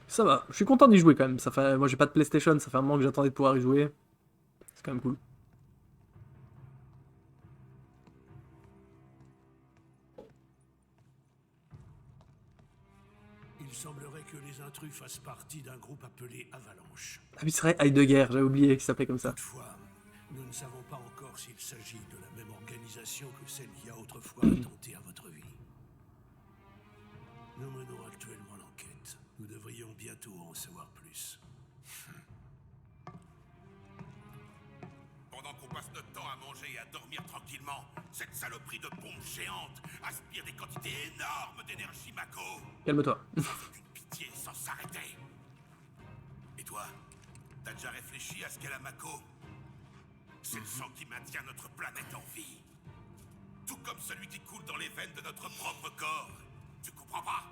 A: Ça va, je suis content d'y jouer quand même. Ça fait... Moi j'ai pas de PlayStation, ça fait un moment que j'attendais de pouvoir y jouer. C'est quand même cool.
G: Il semblerait que les intrus fassent partie d'un groupe appelé Avalanche.
A: Ah oui, c'est vrai, Heidegger, j'avais oublié qu'il s'appelait comme ça.
G: Toutefois, nous ne savons pas encore s'il s'agit de la même organisation que celle qui a autrefois attenté à votre vie. Nous menons actuellement l'enquête. Nous devrions bientôt en savoir plus.
C: Pendant qu'on passe notre temps à manger et à dormir tranquillement, cette saloperie de pompe géante aspire des quantités énormes d'énergie Mako.
A: Calme-toi.
C: Sans aucune pitié. entier sans s'arrêter. Et toi, t'as déjà réfléchi à ce qu'est la Mako? C'est le sang qui maintient notre planète en vie. Tout comme celui qui coule dans les veines de notre propre corps. Tu comprends pas?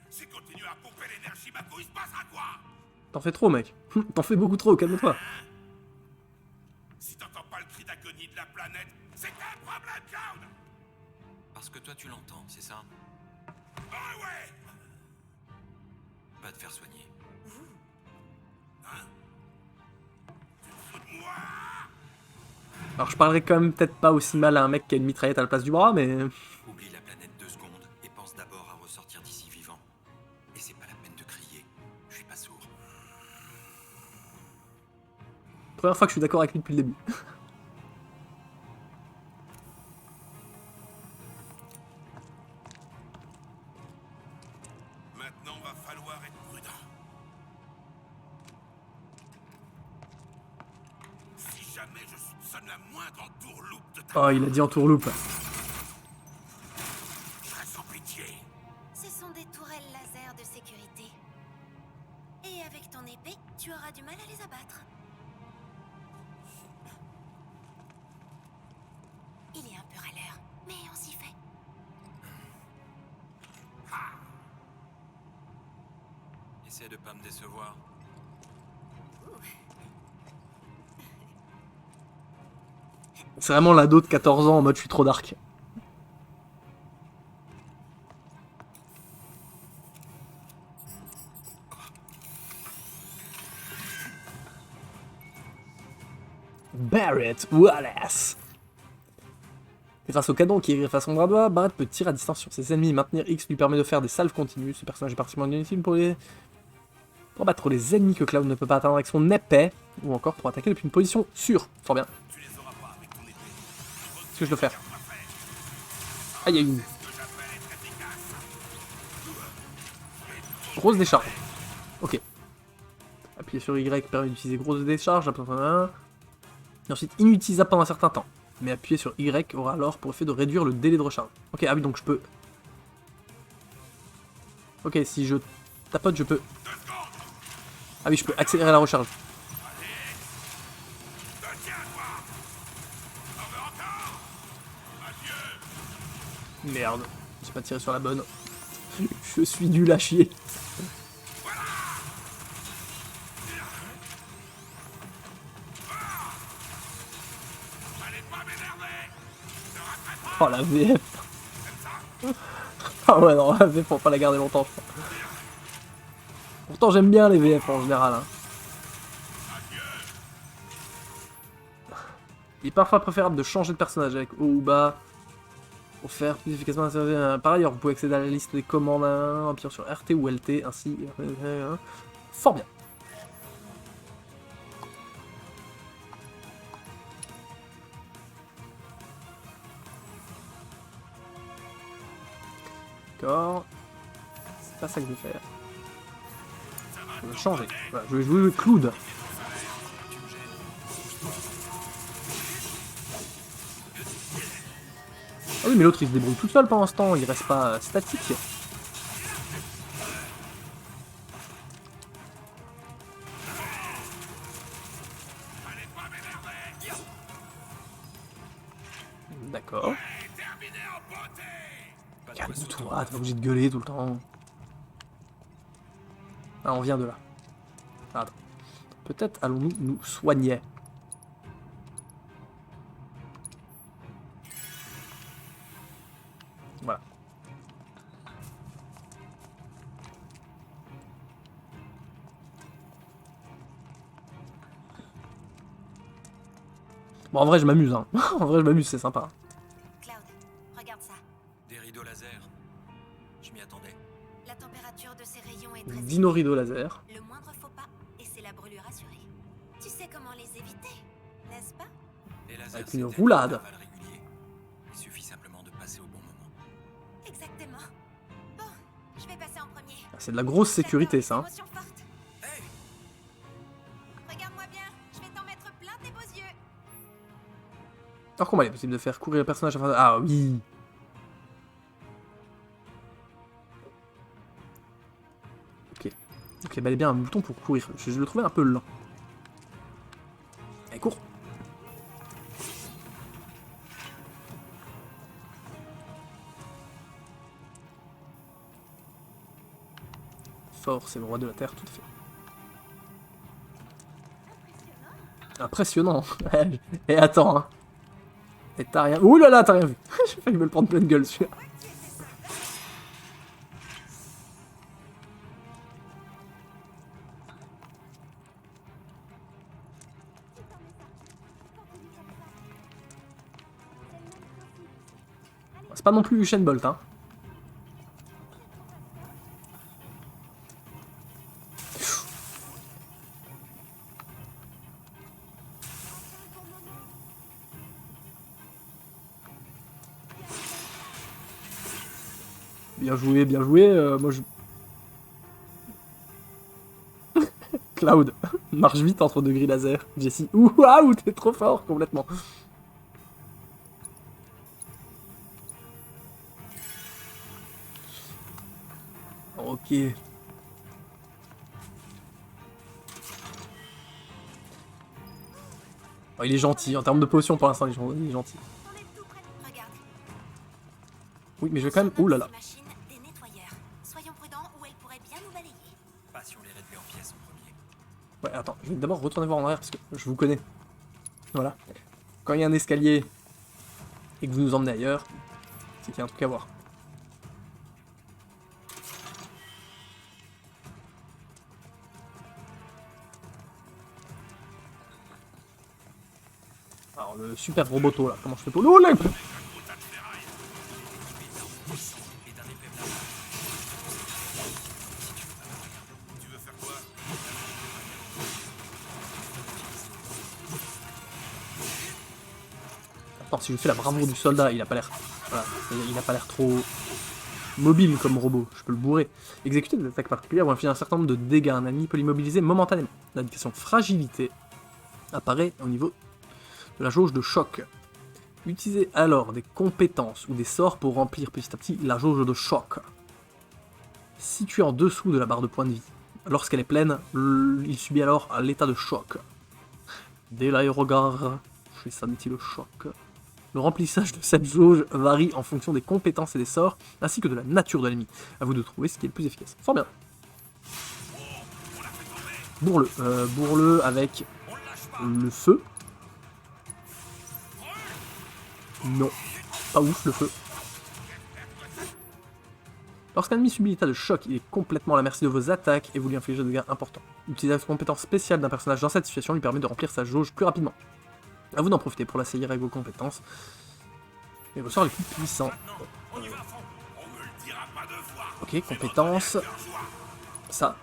C: Si continue à pomper l'énergie Mako, il se passera quoi?
A: T'en fais trop, mec. T'en fais beaucoup trop, calme-toi.
C: Si t'entends pas le cri d'agonie de la planète, c'est un problème, Cloud!
D: Parce que toi, tu l'entends, c'est ça?
C: Ah ouais!
D: Va te faire soigner.
C: Hein? Tu te fous de moi?
A: Alors je parlerai quand même peut-être pas aussi mal à un mec qui a une mitraillette à la place du bras, mais...
D: Oublie la planète 2 secondes et pense d'abord à ressortir d'ici vivant. Et c'est pas la peine de crier. Je suis pas sourd.
A: Première fois que je suis d'accord avec lui depuis le début.
C: Maintenant, va falloir être prudent. Si jamais je soupçonne la moindre entourloupe de ta...
A: Oh, il a dit en tourloupe.
C: Je serai sans pitié.
B: Ce sont des tourelles laser de sécurité. Et avec ton épée, tu auras du mal à les abattre. Il est un peu râleur, mais on s'y fait.
D: Essaie de pas me décevoir.
A: C'est vraiment l'ado de 14 ans en mode je suis trop dark. Barrett Wallace. Grâce au canon qui est greffé à son bras droit, Barrett peut tirer à distance sur ses ennemis. Maintenir X lui permet de faire des salves continues. Ce personnage est particulièrement inutile pour battre les ennemis que Cloud ne peut pas atteindre avec son épée, ou encore pour attaquer depuis une position sûre. Fort bien.
C: Tu les auras pas avec ton épée.
A: Qu'est-ce que je dois faire? Aïe aïe. Grosse décharge. Ok. Appuyer sur Y permet d'utiliser grosse décharge. Et ensuite inutilisable pendant un certain temps. Mais appuyer sur Y aura alors pour effet de réduire le délai de recharge. Ok, ah oui, donc je peux... Ok, si je tapote, je peux... Ah oui, je peux accélérer la recharge. Merde, j'ai pas tiré sur la bonne. Je suis nul à chier. Oh la VF. Ah ouais, non, la VF, faut pas la garder longtemps, je crois. Pourtant, j'aime bien les VF en général. Hein. Il est parfois préférable de changer de personnage avec haut ou bas pour faire plus efficacement. Par ailleurs, vous pouvez accéder à la liste des commandes en appuyant sur RT ou LT, ainsi. Fort bien. D'accord. C'est pas ça que je veux faire. Je veux changer. Voilà, je vais jouer le Cloud. Ah oui, mais l'autre il se débrouille tout seul pendant ce temps, il reste pas statique. D'accord. Calme-toi, t'es pas obligé de gueuler tout le temps. Ah, on vient de là. Attends. Peut-être allons-nous nous soigner. Voilà. Bon, en vrai, je m'amuse, hein. En vrai, je m'amuse, c'est sympa.
B: Cloud, regarde ça.
D: Des rideaux laser. Je m'y attendais.
B: La température de ces rayons est très
A: Dino rideau laser.
B: Le moindre faux pas, et c'est la brûlure assurée. Tu sais comment les éviter, n'est-ce pas?
D: Les lasers,
A: Avec
D: c'est
A: une
D: tellement
A: roulade.
D: d'intervalles réguliers. Il suffit simplement de passer au bon moment.
B: Exactement. Bon, je vais passer en premier.
A: C'est de la grosse sécurité, ça. Hein.
B: Émotion forte. Regarde-moi bien, je vais t'en mettre plein tes beaux yeux.
A: Alors comment il est possible de faire courir le personnage afin de... Ah oui. Ok. est bel et bien un bouton pour courir. Je le trouvais un peu lent. Allez, cours. Fort, c'est le roi de la terre, tout à fait. Impressionnant. Et attends, hein. Et t'as rien... Ouh là là, t'as rien vu. J'ai failli me le prendre pleine gueule, celui-là. C'est pas non plus Usain Bolt, hein. Bien joué, moi je... Cloud, marche vite entre deux grilles laser. Jessie, waouh, t'es trop fort, complètement. Ok. Oh, il est gentil, en termes de potion pour l'instant, il est gentil.
B: On est tout près. Regarde.
A: Oui, mais je vais quand même... Ouh là là.
B: Ces machines, des nettoyeurs. Soyons prudents ou elles pourraient bien nous balayer.
D: Pas si on les réduit en pièces en premier.
A: Ouais, attends, je vais d'abord retourner voir en arrière parce que je vous connais. Voilà. Quand il y a un escalier et que vous nous emmenez ailleurs, c'est qu'il y a un truc à voir. Alors le super roboto là, comment je fais pour... Oh là
D: Et d'un épée blindé.
C: Tu veux faire quoi?
A: Attends, si je fais la bravoure du soldat, il a pas l'air... Voilà, il a pas l'air trop... mobile comme robot, je peux le bourrer. Exécuter des attaques particulières ou infliger un certain nombre de dégâts à un ennemi peut l'immobiliser momentanément. L'indication fragilité apparaît au niveau de la jauge de choc. Utilisez alors des compétences ou des sorts pour remplir petit à petit la jauge de choc. Situé en dessous de la barre de points de vie. Lorsqu'elle est pleine, il subit alors l'état de choc. Dès l'aérogare, je fais le choc. Le remplissage de cette jauge varie en fonction des compétences et des sorts, ainsi que de la nature de l'ennemi. À vous de trouver ce qui est le plus efficace. Fort bien. Bourre-le. Bourre-le avec le feu. Non. Pas ouf le feu. Lorsqu'un ennemi subit l'état de choc, il est complètement à la merci de vos attaques et vous lui infligez des dégâts importants. Utiliser la compétence spéciale d'un personnage dans cette situation lui permet de remplir sa jauge plus rapidement. A vous d'en profiter pour l'assaillir avec vos compétences et vos sorts les plus puissants. Ok, compétences. Ça.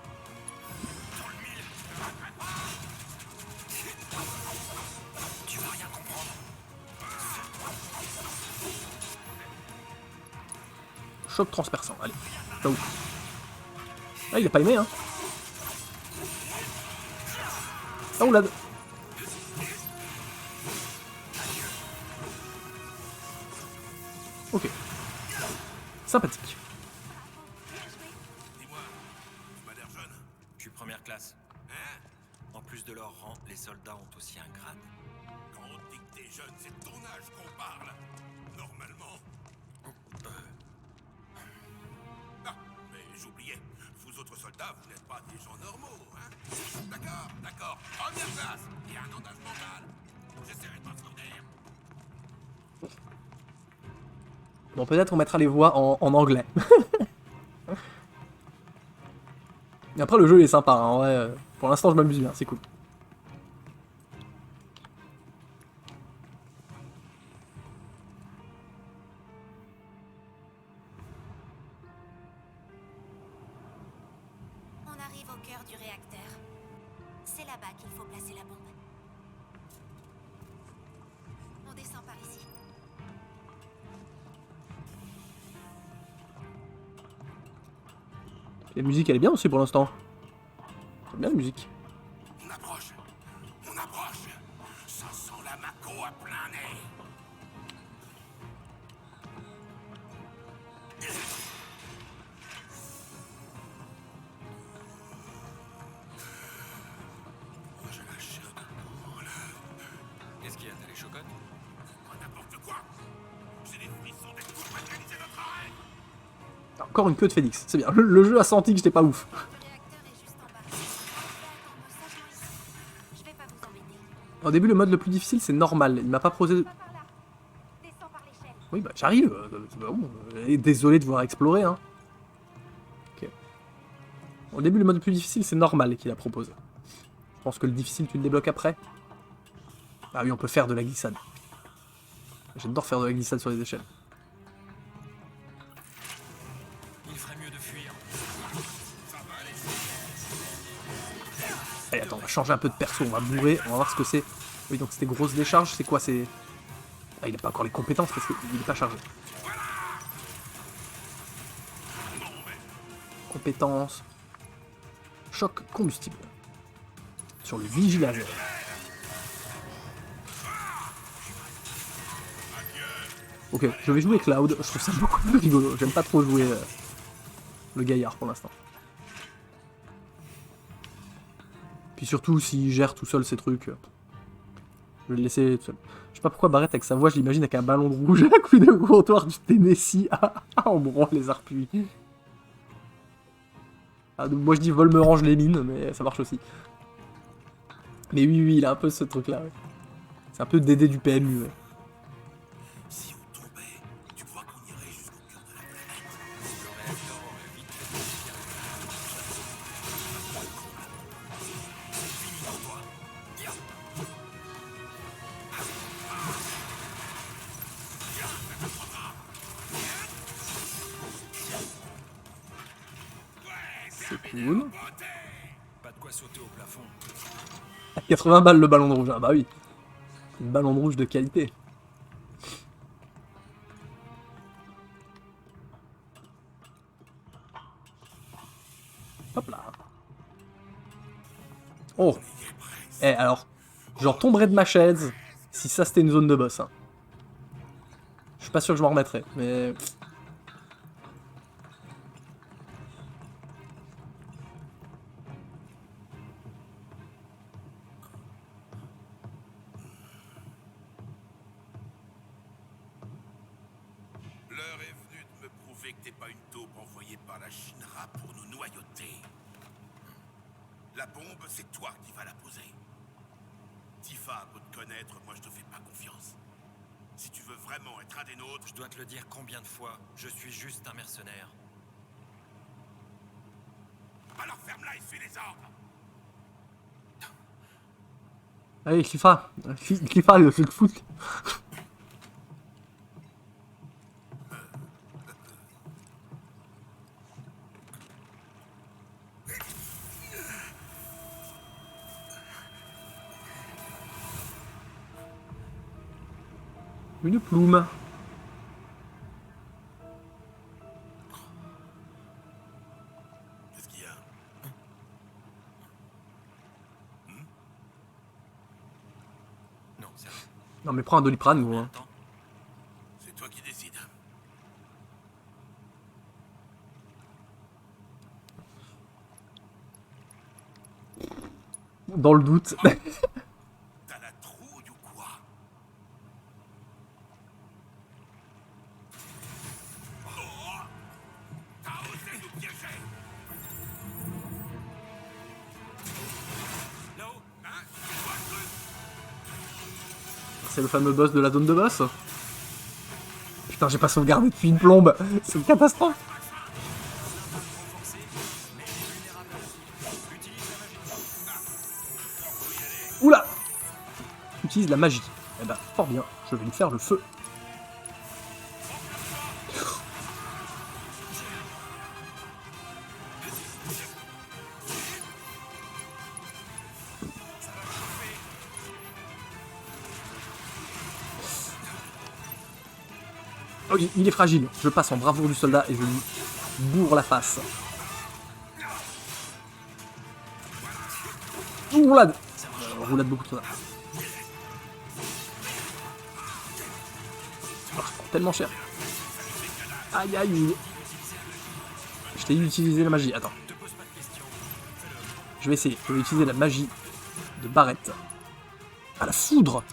A: Choc transperçant, allez. Là où. Ah, il a pas aimé, hein. Ah, oula. Ok. Sympathique.
C: Dis-moi, tu m'as l'air jeune.
D: Je suis première classe.
C: Hein?
D: En plus de leur rang, les soldats ont aussi un grade.
C: Quand on dit que t'es jeune, c'est de ton âge qu'on parle. Normalement. Ah, mais j'oubliais. Vous autres soldats, vous n'êtes pas des gens normaux, hein? D'accord. Première classe. Il y a un engagement mental. J'essaierai de m'en souvenir.
A: Bon, peut-être on mettra les voix en anglais. Et après, le jeu il est sympa, hein, ouais. Pour l'instant, je m'amuse bien, c'est cool.
B: On arrive au cœur du réacteur. C'est là-bas qu'il faut placer la bombe. On descend par ici.
A: La musique, elle est bien aussi pour l'instant. J'aime bien la musique.
C: On approche. Ça sent la Mako à plein nez.
D: Qu'est-ce qu'il y a, t'as les chocottes?
C: N'importe quoi. J'ai des frissons d'être pour organiser notre arrêt.
A: Encore une queue de Phoenix, c'est bien. Le jeu a senti que j'étais pas ouf.
B: Le réacteur est juste en bas. Je vais attendre sagement ici. Je vais pas vous embêter.
A: Au début, le mode le plus difficile, c'est normal. Il m'a pas posé...
B: Pas par là. Descends par l'échelle.
A: Oui, bah j'arrive. Bon, désolé de voir explorer, hein. Ok. Au début, le mode le plus difficile, c'est normal qu'il a proposé. Je pense que le difficile, tu le débloques après. Ah oui, on peut faire de la glissade. J'adore faire de la glissade sur les échelles.
D: Il ferait mieux de fuir.
A: Allez, attends, on va changer un peu de perso, on va bourrer, on va voir ce que c'est. Oui, donc c'était grosse décharge, c'est quoi? C'est... Ah, il n'a pas encore les compétences parce qu'il n'est pas chargé. Compétences. Choc combustible. Sur le vigilateur. Ok, je vais jouer Cloud, je trouve ça beaucoup plus rigolo. J'aime pas trop jouer le gaillard pour l'instant. Puis surtout, s'il gère tout seul ces trucs, je vais le laisser tout seul. Je sais pas pourquoi Barrett avec sa voix, je l'imagine avec un ballon de rouge à la couille de comptoir du Tennessee en branle les arpuis. Ah, donc moi je dis Volmerange les mines, mais ça marche aussi. Mais oui, il a un peu ce truc-là. Ouais. C'est un peu Dédé du PMU. Ouais.
C: Si on tombait, tu crois qu'on irait jusqu'au cœur de la planète?
D: Le réacteur aurait vite fait de
C: Fini pour toi.
A: C'est cool.
D: pas de quoi sauter au plafond.
A: 80 balles le ballon de rouge, ah bah oui. Une ballon de rouge de qualité. Hop là. Oh. Eh alors, genre tomberais de ma chaise si ça c'était une zone de boss. Hein. Je suis pas sûr que je m'en remettrai, mais...
C: L'heure est venue de me prouver que t'es pas une taupe envoyée par la Shinra pour nous noyauter. La bombe, c'est toi qui vas la poser. Tifa a beau te connaître, moi je te fais pas confiance. Si tu veux vraiment être un des nôtres,
D: Je dois te le dire combien de fois, je suis juste un mercenaire.
C: alors ferme-la et suis les ordres.
A: Allez, Kifa, le jeu de foot. Une plume.
C: Qu'est-ce qu'il y a?
D: Non, c'est rien.
A: Non mais prends un Doliprane, gros. Hein.
D: Attends,
C: C'est toi qui décides.
A: Dans le doute.
C: T'as la trouille ou quoi? Oh! T'as osé nous piéger!
D: là-haut.
C: Hein? C'est quoi le truc?
A: C'est le fameux boss de la zone de boss. Putain, j'ai pas sauvegardé depuis une plombe. C'est une catastrophe. Oula! Utilise la magie. Eh ben, fort bien. Je vais lui faire le feu. Oh, il est fragile. Je passe en bravoure du soldat et je lui bourre la face. Roulade. Roulade beaucoup trop tard. Oh, je prends tellement cher. Aïe aïe. Je t'ai utilisé la magie. Attends. Je vais essayer. Je vais utiliser la magie de Barrett. Ah, la foudre.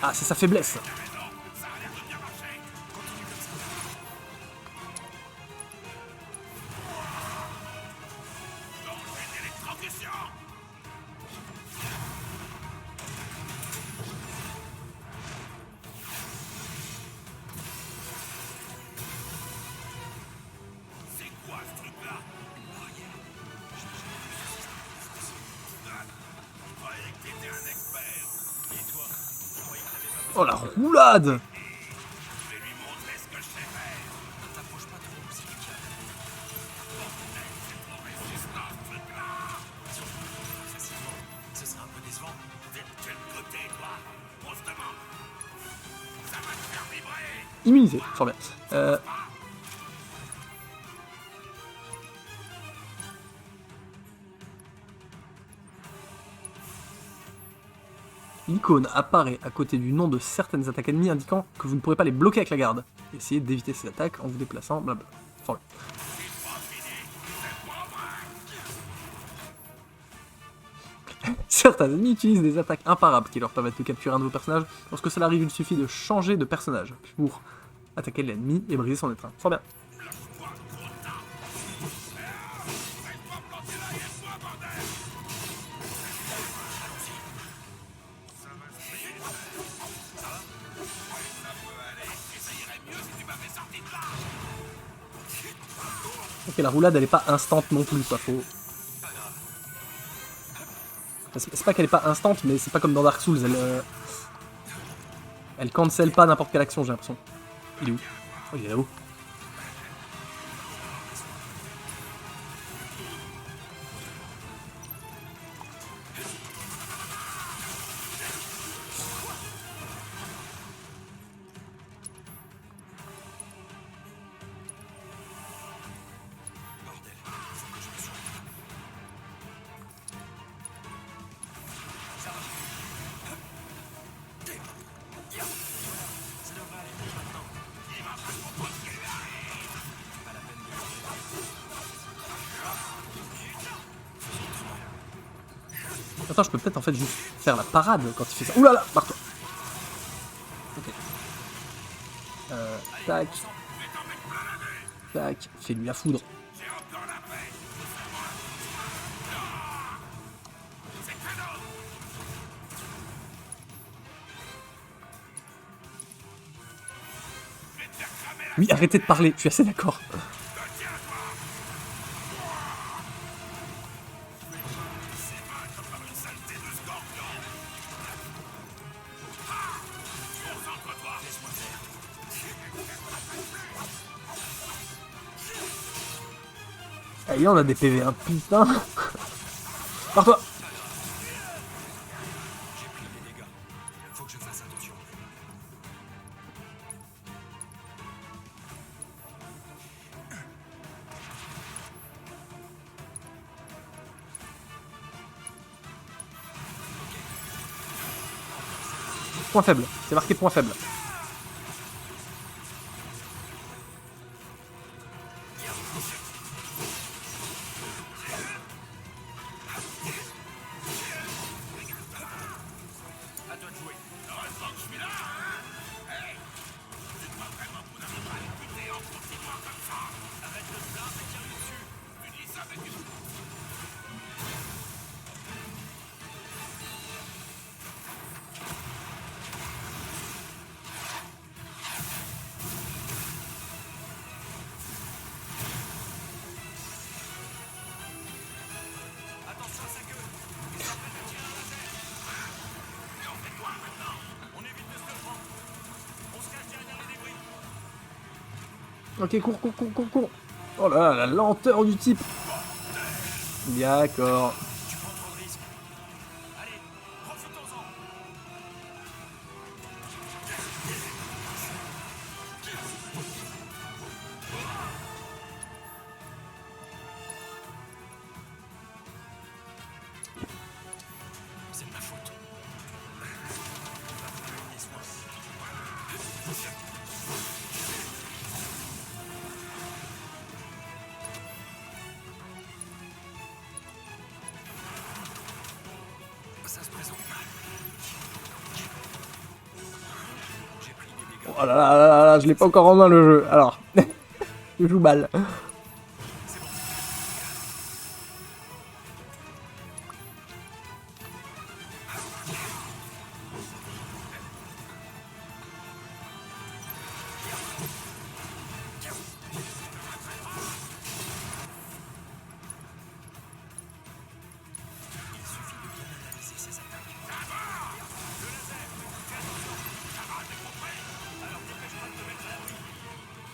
A: Ah, c'est sa faiblesse.
C: C'est quoi ce truc-là? Je croyais que t'étais un expert. Et toi? Je croyais que t'avais pas
A: Oh la roulade!
C: Je vais lui montrer ce que je sais faire.
D: Ne t'approche pas trop, c'est du diable.
C: C'est trop résistant ce truc-là.
D: Facilement. Ce sera un peu décevant.
C: T'es de quel côté, toi? On se demande. Ça va te faire vibrer.
A: Immunisé, fort bien. L'icône apparaît à côté du nom de certaines attaques ennemies indiquant que vous ne pourrez pas les bloquer avec la garde. Essayez d'éviter ces attaques en vous déplaçant, blabla. Fort bien. Certains ennemis utilisent des attaques imparables qui leur permettent de capturer un de vos personnages. Lorsque cela arrive, il suffit de changer de personnage pour attaquer l'ennemi et briser son étreinte. Fort bien. Ok, la roulade elle est pas instant non plus, pas faux. C'est pas qu'elle est pas instant, mais c'est pas comme dans Dark Souls, elle cancel pas n'importe quelle action, j'ai l'impression. Il est où? Oh, il est là-haut. Attends, je peux peut-être en fait juste faire la parade quand il fait ça. Ouh là là, barre-toi. Ok. Tac. Tac. Fais-lui la foudre. Oui, arrêtez de parler, je suis assez d'accord. Allez, on a des PV, hein, putain. Pars-toi.
D: J'ai pris des dégâts. Faut que je fasse attention.
A: Point faible, c'est marqué point faible.
C: À toi de jouer. Heureusement que je suis là, hein? Hey! Tu crois vraiment qu'on arrivera à les buter en continuant comme ça? Arrête de te plaindre et tire dessus. Tu dis ça avec une...
D: Attention à sa queue. Il s'apprête à tirer un laser.
C: Et on fait quoi maintenant?
D: On évite de se le prendre. On se cache derrière les débris.
A: Ok, cours, cours, cours, cours, cours. Oh là là, la lenteur du type. D'accord.
D: Tu prends trop de risques. Allez, profitons-en. C'est de ma faute. Ça se présente mal.
A: Oh là là là là là, je l'ai pas encore en main le jeu. Alors, je joue mal.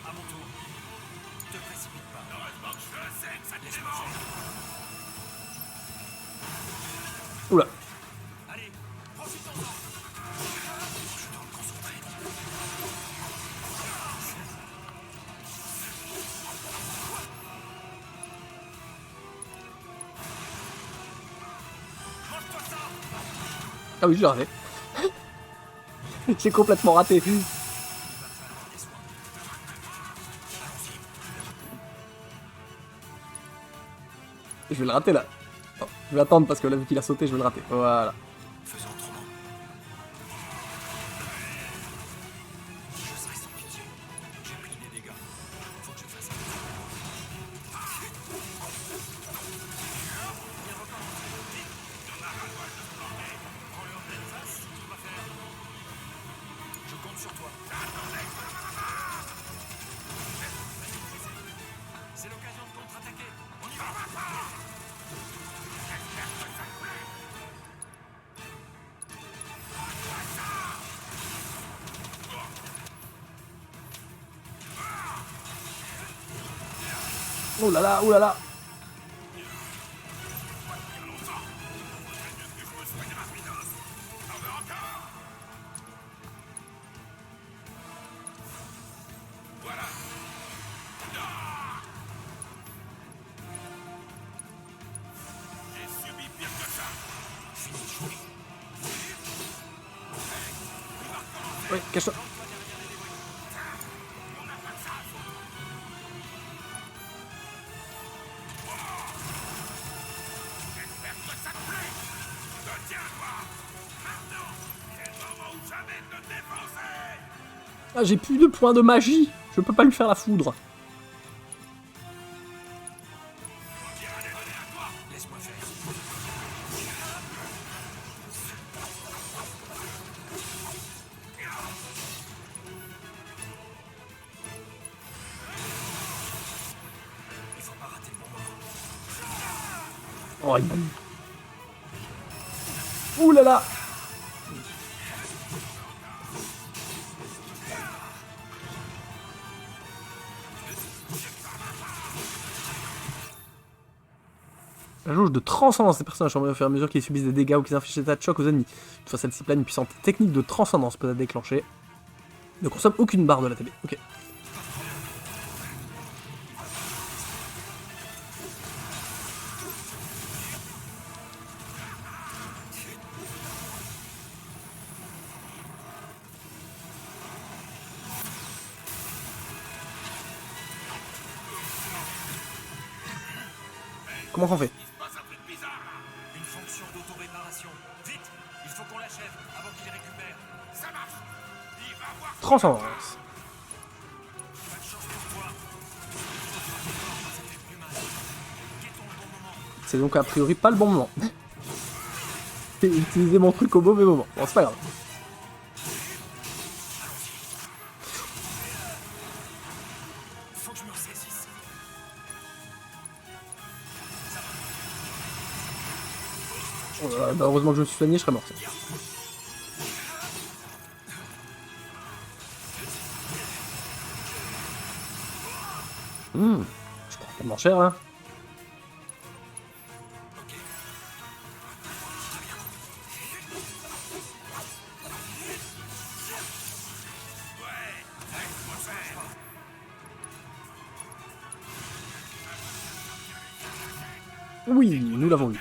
D: À mon tour. Te précipite pas.
C: Heureusement que je le sais que ça te démange.
A: Oula.
D: Allez, profitons-en. Je dois me concentrer. Mange-toi ça.
A: Ah oui, j'ai raté. J'ai complètement raté. Je vais le rater là. Attends, je vais attendre parce que là, vu qu'il a sauté, je vais le rater. Voilà.
D: Faisons autrement. Je serai sans pitié. J'ai pris des dégâts. Faut que je fasse Je compte sur toi. C'est l'occasion de contre-attaquer. On y va.
A: Oh là là, oh là là.
C: J'ai subi pire que ça.
A: Ouais, cache-toi.
C: J'espère que ça te plaît. Retiens-toi. Maintenant, c'est le moment ou jamais de te défoncer.
A: Ah, j'ai plus de points de magie. Je peux pas lui faire la foudre.
D: Laisse-moi faire. Il faut pas rater le moment.
A: Oh, ouh là là. La jauge de transcendance des personnages au fur et à mesure qu'ils subissent des dégâts ou qu'ils infligent des tas de chocs aux ennemis. Toutefois, celle-ci plane une puissante technique de transcendance peut être déclenchée. Ne consomme aucune barre de la TB. Ok. Comment qu'on fait?
C: Il se passe un truc bizarre là.
D: Une fonction d'auto-réparation. Vite, il faut qu'on l'achève avant qu'il récupère.
C: Ça marche. Il va voir.
A: Transcendance.
D: Pas de chance pour toi. Ça fait plus mal. Quittons le bon moment.
A: C'est donc a priori pas le bon moment. J'ai utilisé mon truc au mauvais moment. Bon, c'est pas grave.
D: Faut que je me ressaisisse.
A: Oh là là, bah heureusement que je me suis soigné, je serais mort. Je prends tellement cher, hein. Oui, nous l'avons eu.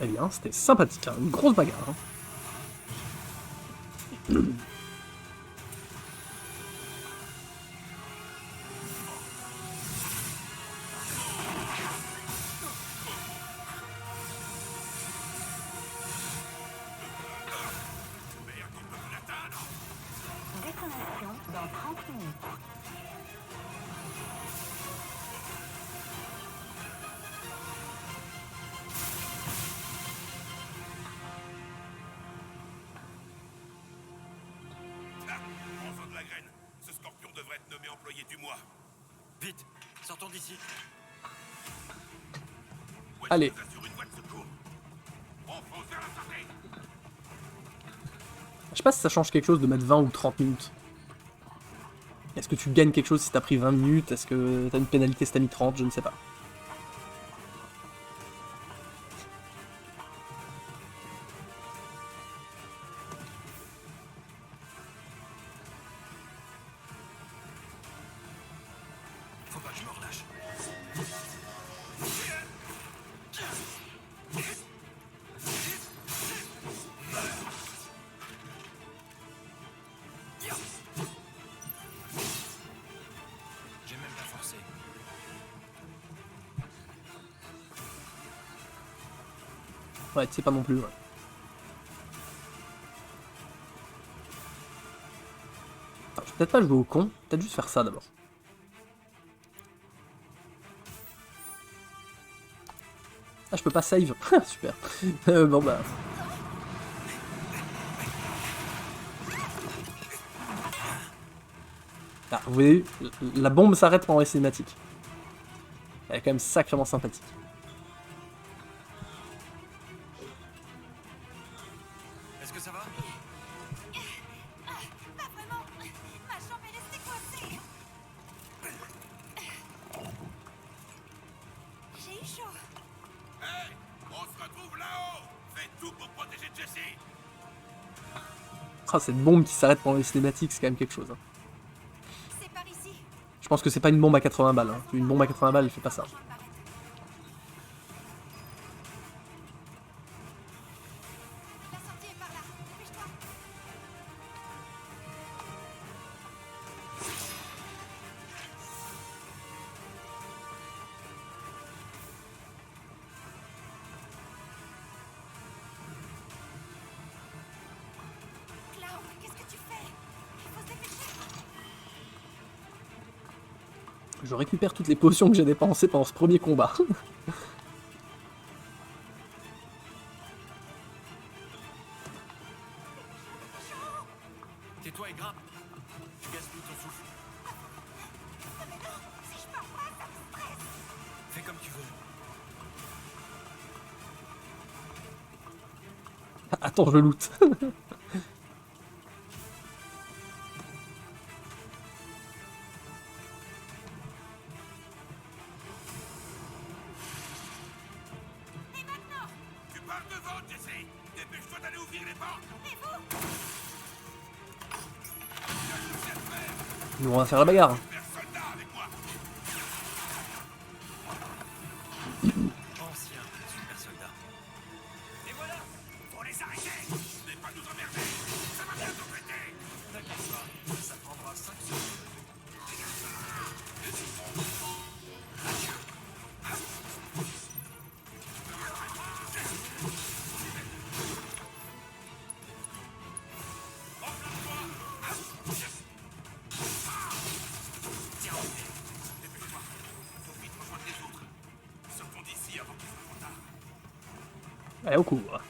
A: Eh bien, c'était sympathique, hein, une grosse bagarre. Hein.
D: Vite, sortons d'ici.
A: Allez.
C: Sur une voie de secours. On fonce vers la sortie.
A: Je sais pas si ça change quelque chose de mettre 20 ou 30 minutes. Est-ce que tu gagnes quelque chose si t'as pris 20 minutes? Est-ce que t'as une pénalité si t'as mis 30? Je ne sais pas.
D: Faut pas que je me relâche. J'ai même pas forcé.
A: Ouais, tu sais pas non plus. Ouais. Attends, je vais peut-être pas jouer au con, peut-être juste faire ça d'abord. Ah, je peux pas save. Super. Bon bah. Ah, vous voyez, la bombe s'arrête pendant les cinématiques. Elle est quand même sacrément sympathique.
D: Est-ce que ça va?
B: Pas vraiment. Ma jambe est restée coincée. J'ai eu chaud.
C: Hey, on se retrouve là-haut. Fais tout pour protéger Jessie.
A: Ah, cette bombe qui s'arrête pendant les cinématiques, c'est quand même quelque chose. Hein.
B: C'est par ici.
A: Je pense que c'est pas une bombe à 80 balles. Hein. Une bombe à 80 balles, elle fait pas ça.
B: La sortie est par là. Dépêche-toi. Cloud, qu'est-ce que tu fais? Il faut se dépêcher.
A: Je récupère toutes les potions que j'ai dépensées pendant ce premier combat.
D: Tais-toi et grimpe. Tu gaspilles ton souffle.
B: Mais non, si je pars pas, ça me stresse.
D: Fais comme tu veux.
A: Attends, je loot.
B: Et maintenant?
C: Tu pars devant, Jessie. Dépêche-toi d'aller ouvrir les portes.
B: Et vous?
A: Nous, on va faire la bagarre.
C: Super soldat avec moi.
D: Ancien super soldat.
C: Et voilà. Faut les arrêter. Ce n'est pas nous emmerder. Ça va bientôt péter.
D: T'inquiète pas, ça prendra 5 secondes.
C: Dépêche-toi. Faut vite rejoindre les autres. Sortons d'ici avant qu'il soit trop tard.
A: Allez, au cours.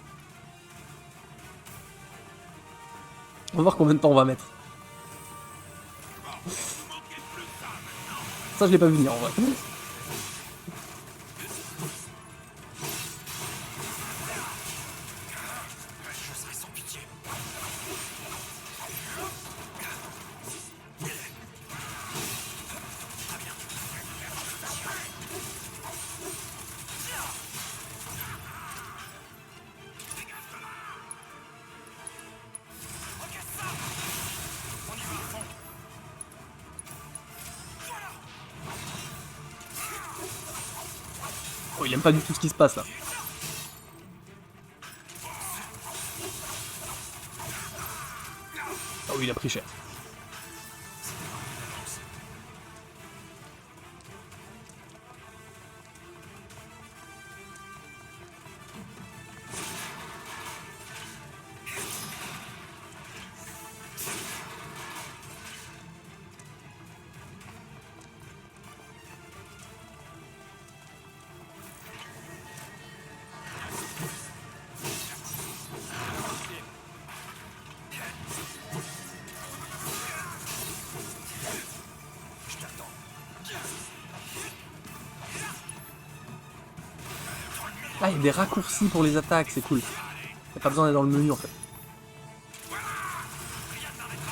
A: On va voir combien de temps on va mettre. Ça, je l'ai pas vu venir en vrai.
D: Je serai sans pitié. On y va à fond.
A: Oh, il aime pas du tout ce qui se passe là. Oh, il a pris cher. des raccourcis pour les attaques, c'est cool. Y'a pas besoin d'être dans le menu en fait.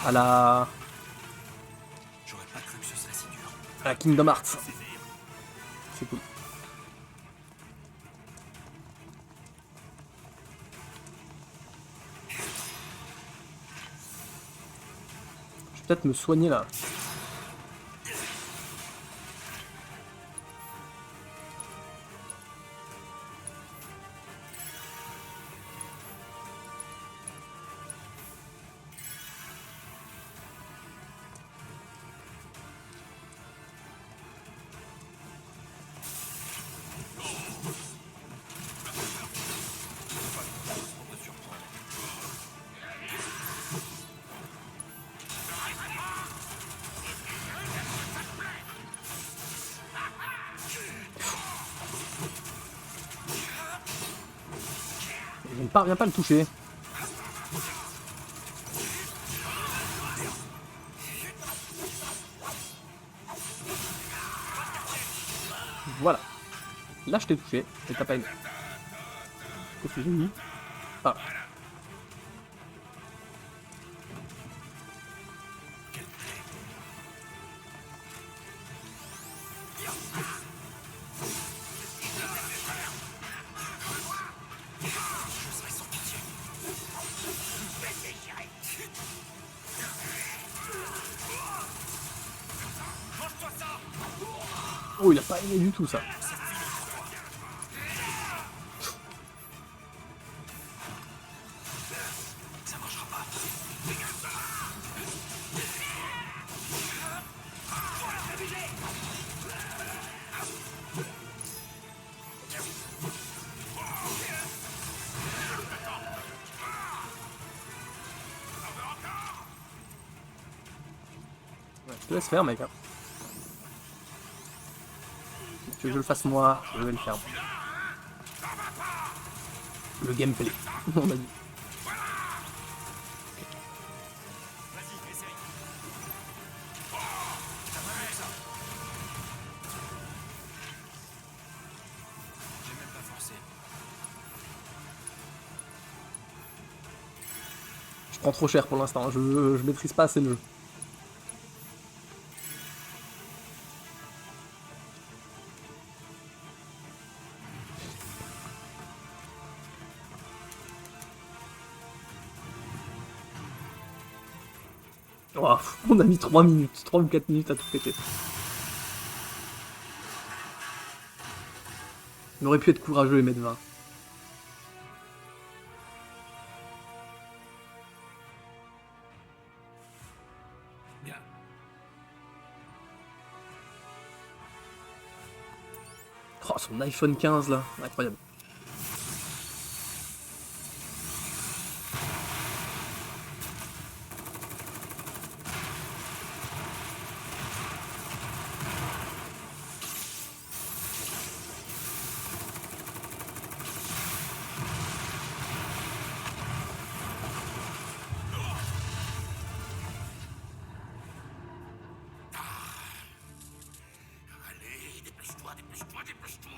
A: À la...
D: J'aurais pas cru que ce serait si dur.
A: à la Kingdom Hearts. C'est cool. Je vais peut-être me soigner là. Je ne parviens pas à le toucher. Voilà. Là, je t'ai touché, et t'as pas aimé. Qu'est-ce que j'ai mis? Ah. Oh, il a pas aimé du tout ça.
D: Ça marchera pas.
A: Ouais, je te laisse faire, mec. Hein. Si tu veux que je le fasse moi, je vais le faire. Le gameplay, on a dit.
D: Vas-y, essaye. J'ai même pas forcé.
A: Je prends trop cher pour l'instant, je maîtrise pas assez le jeu. Oh, on a mis 3 minutes, 3 ou 4 minutes à tout péter. On aurait pu être courageux et mettre 20.
G: Bien.
A: Oh, son iPhone 15 là, incroyable.
C: Allez, dépêche-toi, dépêche-toi, dépêche-toi.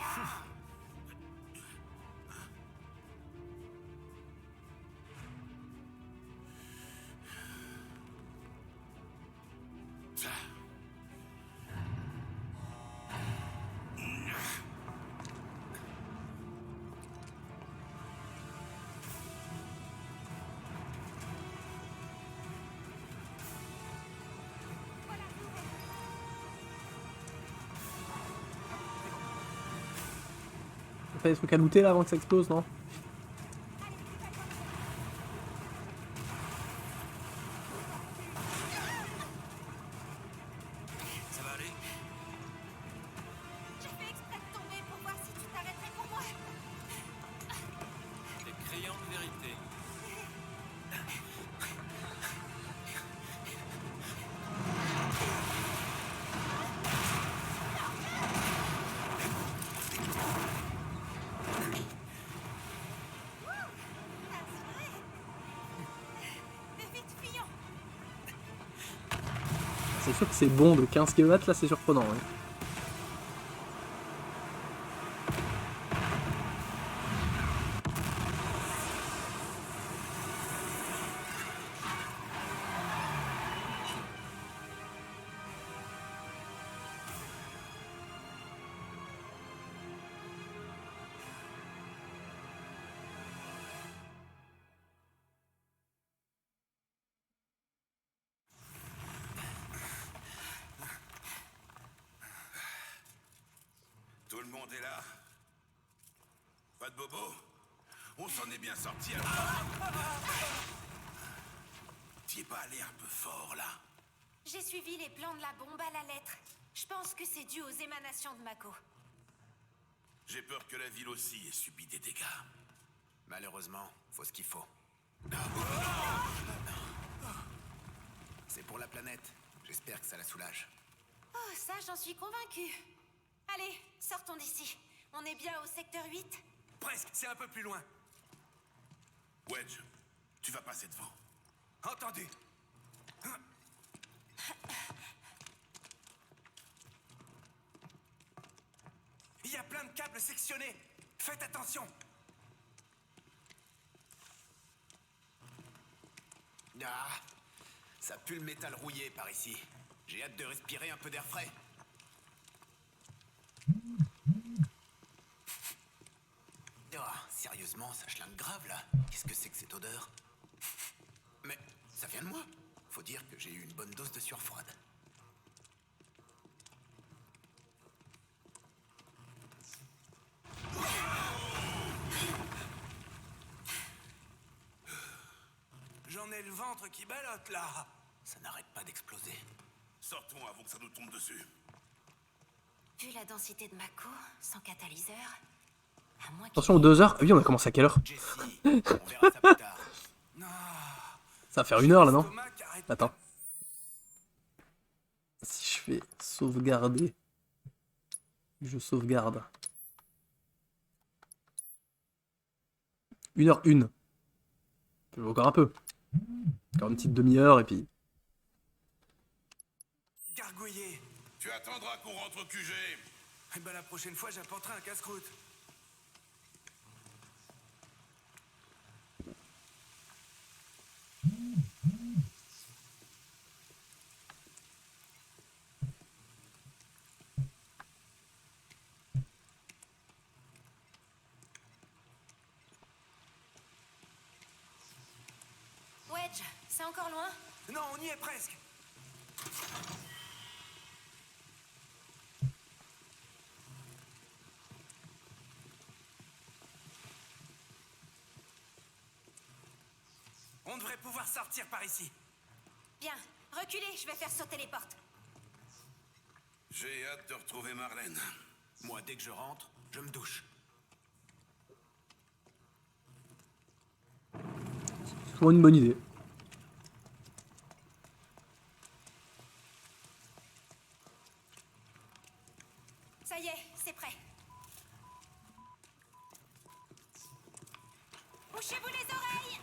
A: T'as pas des trucs à looter là avant que ça explose, non?
D: Ça va aller?
B: J'ai fait exprès de tomber pour voir si tu t'arrêterais pour moi.
D: Les crayons de vérité.
B: Mais vite, fillon.
A: C'est sûr que c'est bon de 15 km là, c'est surprenant. Ouais.
C: le monde est là. Pas de bobo? On s'en est bien sorti alors. T'y es pas allé un peu fort, là?
B: J'ai suivi les plans de la bombe à la lettre. Je pense que c'est dû aux émanations de Mako.
C: J'ai peur que la ville aussi ait subi des dégâts.
E: Malheureusement, faut ce qu'il faut. C'est pour la planète. J'espère que ça la soulage.
B: Oh, ça, j'en suis convaincue. Allez, sortons d'ici. On est bien au secteur 8?
E: Presque, c'est un peu plus loin.
C: Wedge, tu vas passer devant.
E: Entendu. Il y a plein de câbles sectionnés. Faites attention. Ah, ça pue le métal rouillé par ici. J'ai hâte de respirer un peu d'air frais. Ah, sérieusement, ça chlingue grave là. Qu'est-ce que c'est que cette odeur? Mais ça vient de moi. Faut dire que j'ai eu une bonne dose de sueur froide. J'en ai le ventre qui ballotte là. Ça n'arrête pas d'exploser.
C: Sortons avant que ça nous tombe dessus.
B: Vu la densité de Mako, sans catalyseur, à moins qu'il...
A: Attention aux 2 heures. Ah oui, on a commencé à quelle heure?
E: Jessie, on verra ça plus tard.
A: Ça va faire 1 heure là, non?
E: L'estomac arrête
A: Attends. Si je fais sauvegarder, je sauvegarde. 1h01. Je veux encore un peu. Encore une petite demi-heure et puis...
E: gargouiller.
C: Tu attendras qu'on rentre au QG.
E: Eh ben la prochaine fois, j'apporterai un casse-croûte.
B: Wedge, c'est encore loin?
E: Non, on y est presque. On devrait pouvoir sortir par ici.
B: Bien, reculez, je vais faire sauter les portes.
C: J'ai hâte de retrouver Marlène.
E: Moi, dès que je rentre, je me douche.
A: C'est toujours une bonne idée.
B: Ça y est, c'est prêt. Bouchez-vous les oreilles!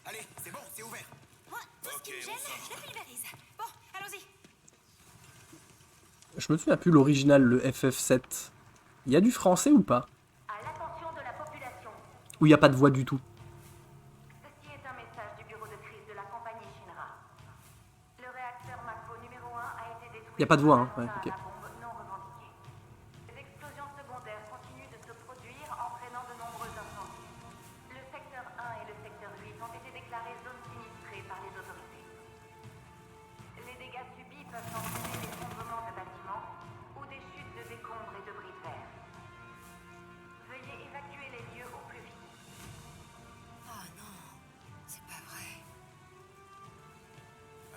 E: Allez, c'est bon, c'est ouvert.
B: Moi, tout ce qui
C: Ok,
B: me
C: on
B: gêne,
C: sort.
B: je pulvérise. Bon, allons-y.
A: Je me souviens plus l'original, le FF7. Il y a du français ou pas?
H: À l'attention de la population,
A: Ou il n'y a pas de voix du tout?
H: ceci est un message du bureau de crise de la compagnie Shinra. Le réacteur Mako numéro 1 a été détruit.
A: Y a pas de voix, hein.
H: par un
A: Ouais, ok.
H: attentat à la bombe non revendiquée. Les explosions secondaires continuent de se produire, entraînant de nombreux incendies. Le secteur 1 et le secteur 8 ont été déclarés zones sinistrées par les autorités. Les dégâts subis peuvent entraîner l'effondrement de bâtiments ou des chutes de décombres et de bris de verre. Veuillez évacuer les lieux au plus vite.
B: Oh non, c'est pas vrai.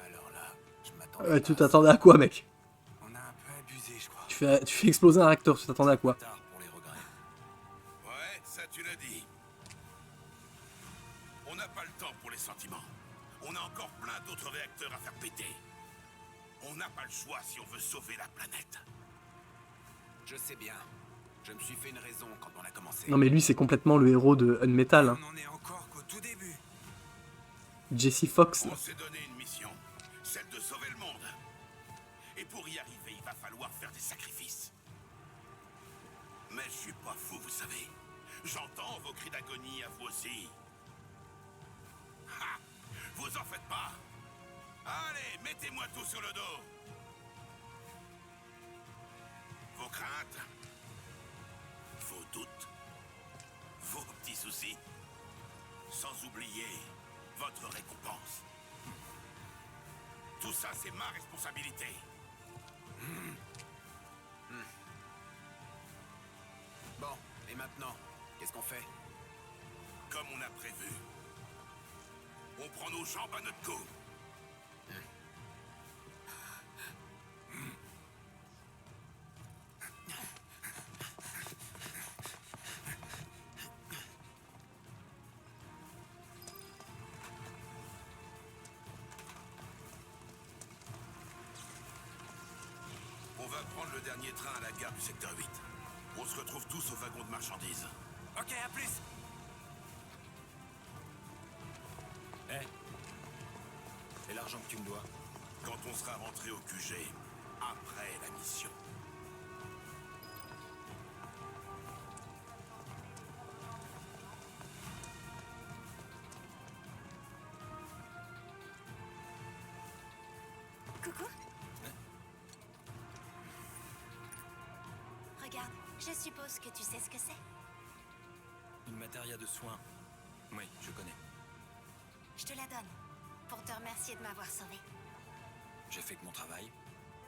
E: Alors là, je m'attendais.
A: Tu
E: pas à
A: t'attendais à quoi, mec?
E: ça. On a un peu abusé, je crois.
A: Tu fais exploser un réacteur, tu t'attendais à quoi?
E: Tard pour les regrets.
C: Ouais, ça tu l'as dit. On n'a pas le temps pour les sentiments. On a encore plein d'autres réacteurs à faire péter. On n'a pas le choix si on veut sauver la planète.
E: Je sais bien. Je me suis fait une raison quand on a commencé.
A: Non mais lui c'est complètement le héros de Unmetal, hein.
E: On en est encore qu'au tout début.
A: Jesse Fox. Là.
C: On s'est donné une mission, celle de sauver le monde. Et pour y arriver, il va falloir faire des sacrifices. Mais je suis pas fou, vous savez. J'entends vos cris d'agonie à vous aussi. Ha! Vous en faites pas. Allez, mettez-moi tout sur le dos. Vos craintes, vos doutes, vos petits soucis, sans oublier votre récompense. Tout ça, c'est ma responsabilité.
E: Bon, et maintenant, qu'est-ce qu'on fait?
C: Comme on a prévu. On prend nos jambes à notre cou. On va prendre le dernier train à la gare du secteur 8. On se retrouve tous au wagon de marchandises.
D: Ok, à plus. Et l'argent que tu me dois?
C: Quand on sera rentré au QG, après la mission.
B: Coucou. Regarde, je suppose que tu sais ce que c'est.
D: Une matéria de soins. Oui, je connais.
B: Je te la donne, pour te remercier de m'avoir sauvé.
D: J'ai fait que mon travail.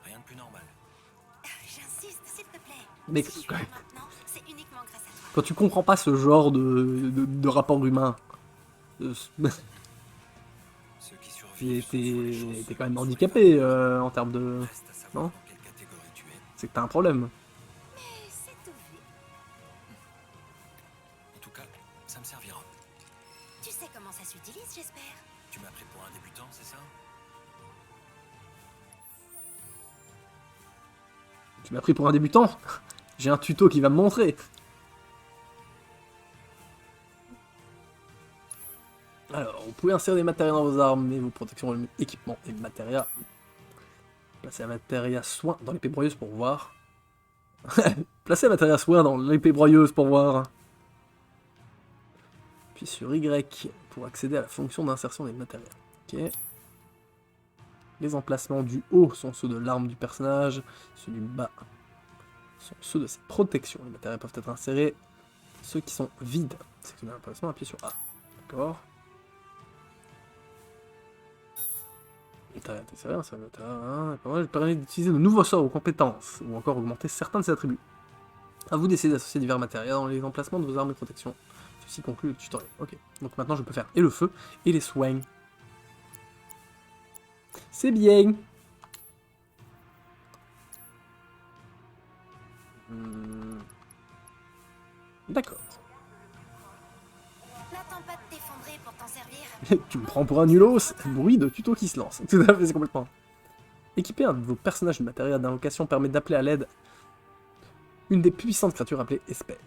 D: Rien de plus normal.
B: J'insiste, s'il te plaît.
A: Mais
B: Si je suis là maintenant, c'est uniquement grâce à toi.
A: quand tu comprends pas ce genre de rapport humain,
D: Ceux qui survivent sont sur les choses
A: t'es quand même
D: selon les
A: handicapé
D: valeurs.
A: en termes de...
D: Reste à savoir
A: Non.
D: dans quelle catégorie tu es.
A: C'est que t'as un problème.
B: Mais c'est tout vu.
D: En tout cas, ça me servira.
B: Tu sais comment ça s'utilise, j'espère.
D: Tu m'as pris pour un débutant, c'est ça?
A: Tu m'as pris pour un débutant. J'ai un tuto qui va me montrer. Alors, vous pouvez insérer des matériaux dans vos armes et vos protections, équipements et matériaux. Placez la matéria soin dans l'épée broyeuse pour voir. Placez la matéria soin dans l'épée broyeuse pour voir. Puis sur Y pour accéder à la fonction d'insertion des matériaux. Ok. Les emplacements du haut sont ceux de l'arme du personnage, ceux du bas sont ceux de sa protection. Les matériaux peuvent être insérés. Ceux qui sont vides, sélectionnez l'emplacement, appuyez sur A. D'accord. C'est rien, ça permet d'utiliser de nouveaux sorts ou compétences, ou encore augmenter certains de ses attributs. A vous d'essayer d'associer divers matériaux dans les emplacements de vos armes et protections. Ceci conclut le tutoriel. Ok. Donc maintenant je peux faire et le feu et les soins. C'est bien. D'accord.
B: N'attends pas de t'effondrer pour t'en servir.
A: Tu me prends pour un nulos. Bruit de tuto qui se lance. Tout à fait, c'est complètement. Équiper un de vos personnages de matériel d'invocation permet d'appeler à l'aide une des puissantes créatures appelées Esper.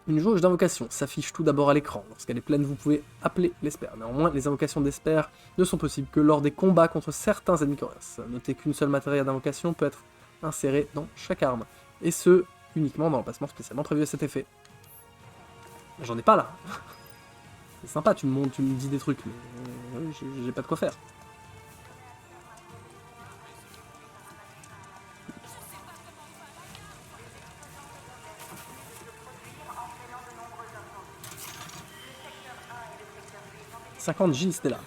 A: Une jauge d'invocation s'affiche tout d'abord à l'écran. Lorsqu'elle est pleine, vous pouvez appeler l'Esper. Néanmoins, les invocations d'Esper ne sont possibles que lors des combats contre certains ennemis coriaces. Notez qu'une seule matériel d'invocation peut être insérée dans chaque arme. Et ce, uniquement dans l'emplacement spécialement prévu à cet effet. J'en ai pas là. C'est sympa, tu me dis des trucs, mais j'ai pas de quoi faire. « 50 Gilles Stella. »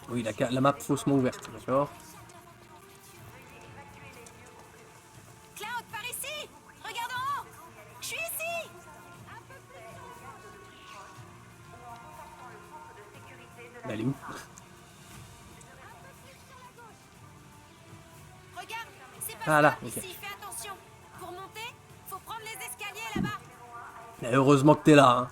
A: Oui, la map faussement ouverte, d'accord.
B: Cloud, par ici. Regarde en haut. Je suis ici.
A: Mais elle est où?
B: Regarde, c'est pas
A: Ah là,
B: ça,
A: ok.
B: ici, fais attention. Pour monter, faut prendre les escaliers là-bas.
A: Mais heureusement que t'es là, hein.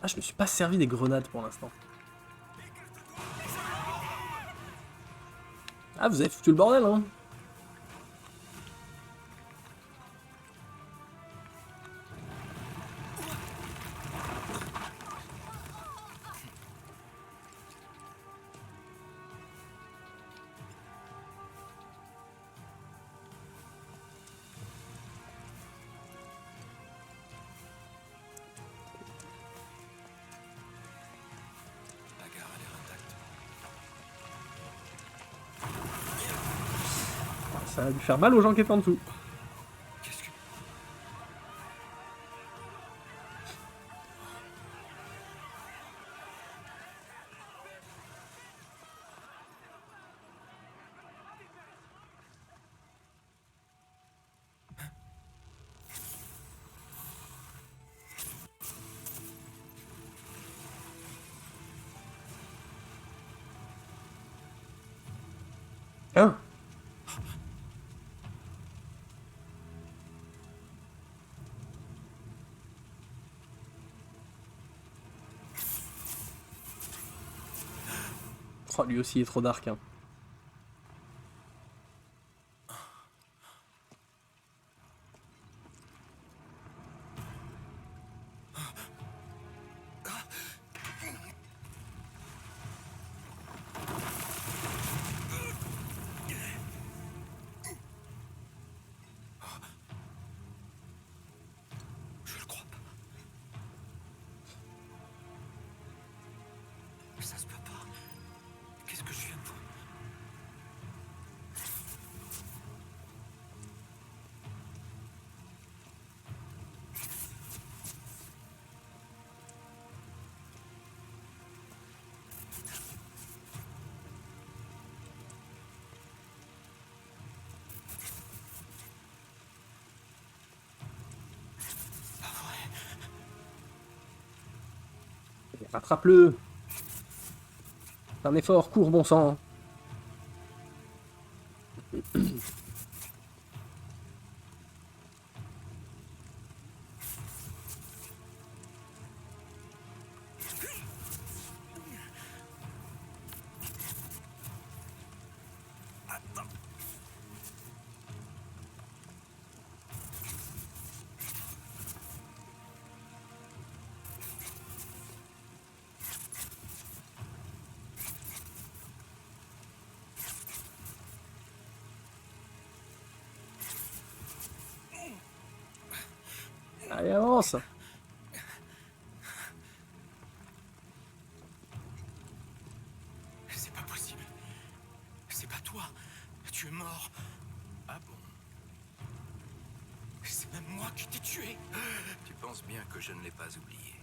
A: Ah, je me suis pas servi des grenades pour l'instant. Ah, vous avez foutu le bordel, hein. Ça a dû faire mal aux gens qui étaient en dessous.
D: Qu'est-ce que...
A: Hein? Oh, lui aussi est trop dark. Hein.
D: Je le crois pas. Ça se peut pas. Qu'est-ce que je viens de voir?
A: Rattrape-le. Fais un effort, cours, bon sang. Allez, avance.
E: C'est pas possible. C'est pas toi. Tu es mort. Ah bon? C'est même moi qui t'ai tué.
D: Tu penses bien que je ne l'ai pas oublié.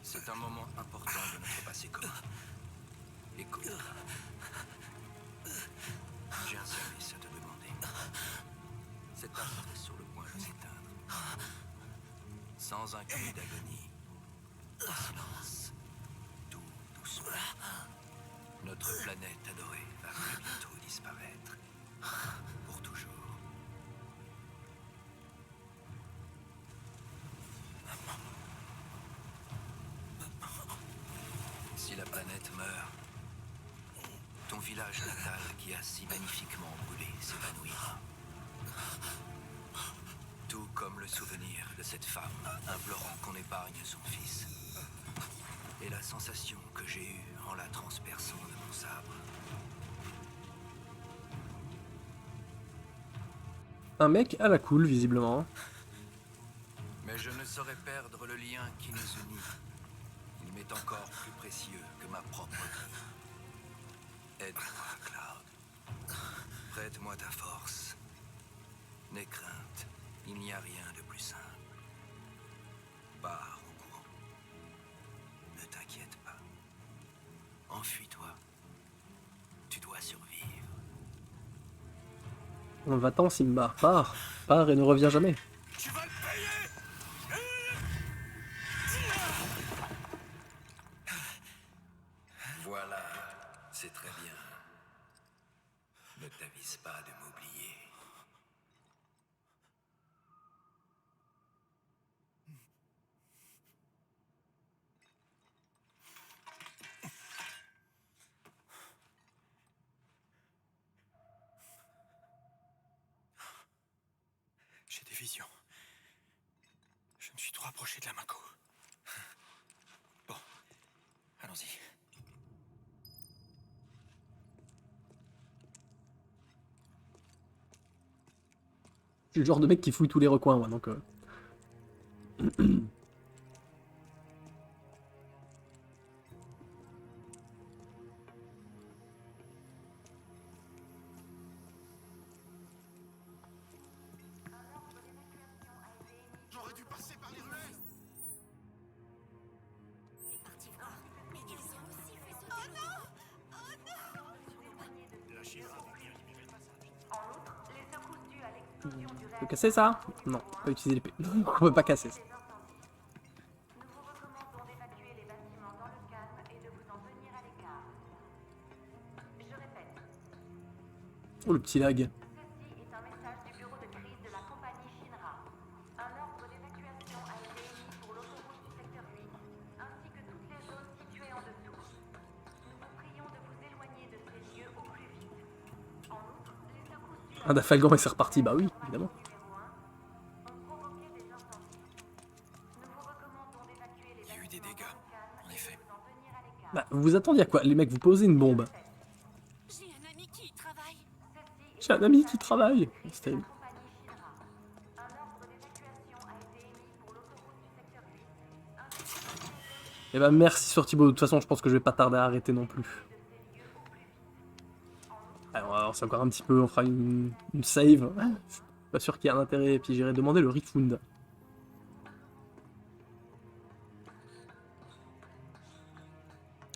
D: C'est un moment important de notre passé commun. Écoute. J'ai un service à te demander. Cette astre est sur le point de s'éteindre. Sans un cri d'agonie. Silence. Tout doucement. Notre planète adorée va très bientôt disparaître. Pour toujours. Si la planète meurt, ton village natal qui a si magnifiquement brûlé s'évanouira. Tout comme le souvenir de cette femme implorant qu'on épargne son fils. Et la sensation que j'ai eue en la transperçant de mon sabre.
A: Un mec à la cool, visiblement.
D: Mais je ne saurais perdre le lien qui nous unit. Il m'est encore plus précieux que ma propre vie. Aide-moi, Cloud. Prête-moi ta force. N'aie crainte, il n'y a rien de plus simple. Pars au courant. Ne t'inquiète pas. Enfuis-toi. Tu dois survivre.
A: On va-t'en, Simba. Pars et ne reviens jamais.
C: Tu vas le payer!
D: Voilà, c'est très bien. Ne t'avise pas de m'oublier.
E: J'ai des visions. Je me suis trop approché de la Mako. Bon, allons-y.
A: Je suis le genre de mec qui fouille tous les recoins, moi, donc... On peut casser ça? Non, on peut pas utiliser l'épée. On peut pas casser ça.
H: Nous vous recommandons d'évacuer les bâtiments dans le calme et de vous en tenir à l'écart. Je répète,
A: Oh, le petit lag.
H: ceci est un message du bureau de crise de la compagnie Shinra. Un ordre d'évacuation a été émis pour l'autoroute du secteur 8, ainsi que toutes les zones situées en dessous. Nous vous prions de vous éloigner de ces lieux au plus vite. En outre, les secousses du
A: Un Dafalgan et c'est reparti, bah oui, évidemment.
H: numéro 1 ont provoqué des incendies. Nous vous recommandons d'évacuer les
E: Il y a eu des
H: bâtiments
E: dégâts,
H: dans le calme
E: en
H: et
E: effet.
H: de vous en tenir à l'écart.
A: Bah, vous vous attendiez à quoi? Les mecs, vous posez une bombe.
B: J'ai un ami qui y travaille.
A: J'ai un ami qui travaille. C'est terrible.
H: Compagnie Shinra. Un ordre d'évacuation a été émis pour l'autoroute du secteur 8, ainsi que toutes les zones
A: Et bah, merci sur Thibaut. De toute façon, je pense que je vais pas tarder à arrêter non plus. Allez, on va avancer encore un petit peu. On fera une save. Je suis pas sûr qu'il y ait un intérêt. Et puis j'irai demander le refund.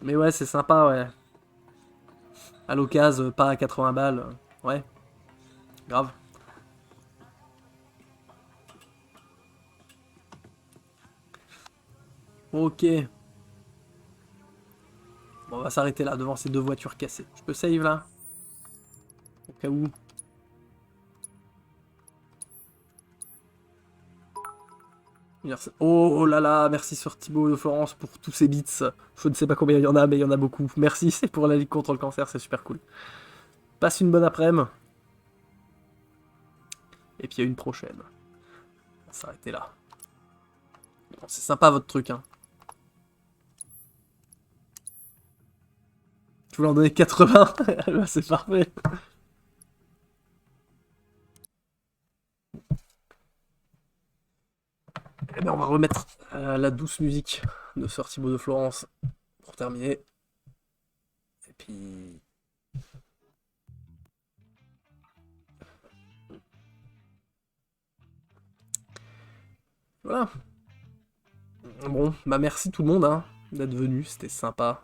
A: Mais ouais, c'est sympa, ouais. À l'occasion, pas à 80 balles. Ouais. Grave. Ok. Bon, on va s'arrêter là, devant ces deux voitures cassées. Je peux save là? Au cas où. Merci. Oh là là, merci sur Thibaut de Florence pour tous ces bits. Je ne sais pas combien il y en a, mais il y en a beaucoup. Merci, c'est pour la Ligue contre le cancer, c'est super cool. Passe une bonne après-midi. Et puis à une prochaine. On va s'arrêter là. Bon, c'est sympa votre truc, hein. Je voulais en donner 80. Bah, c'est parfait. Eh bien, on va remettre la douce musique de Sir Thibaut de Florence pour terminer. Et puis... Voilà. Bon, bah merci tout le monde hein, d'être venu, c'était sympa.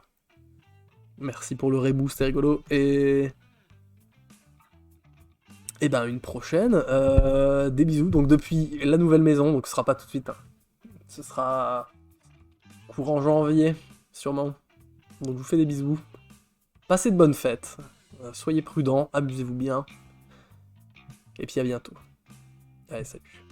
A: Merci pour le reboost, c'était rigolo. Et ben une prochaine. Des bisous. Donc depuis la nouvelle maison, donc ce sera pas tout de suite. Hein. Ce sera courant janvier, sûrement. Donc je vous fais des bisous. Passez de bonnes fêtes. Soyez prudents, amusez-vous bien. Et puis à bientôt. Allez, salut.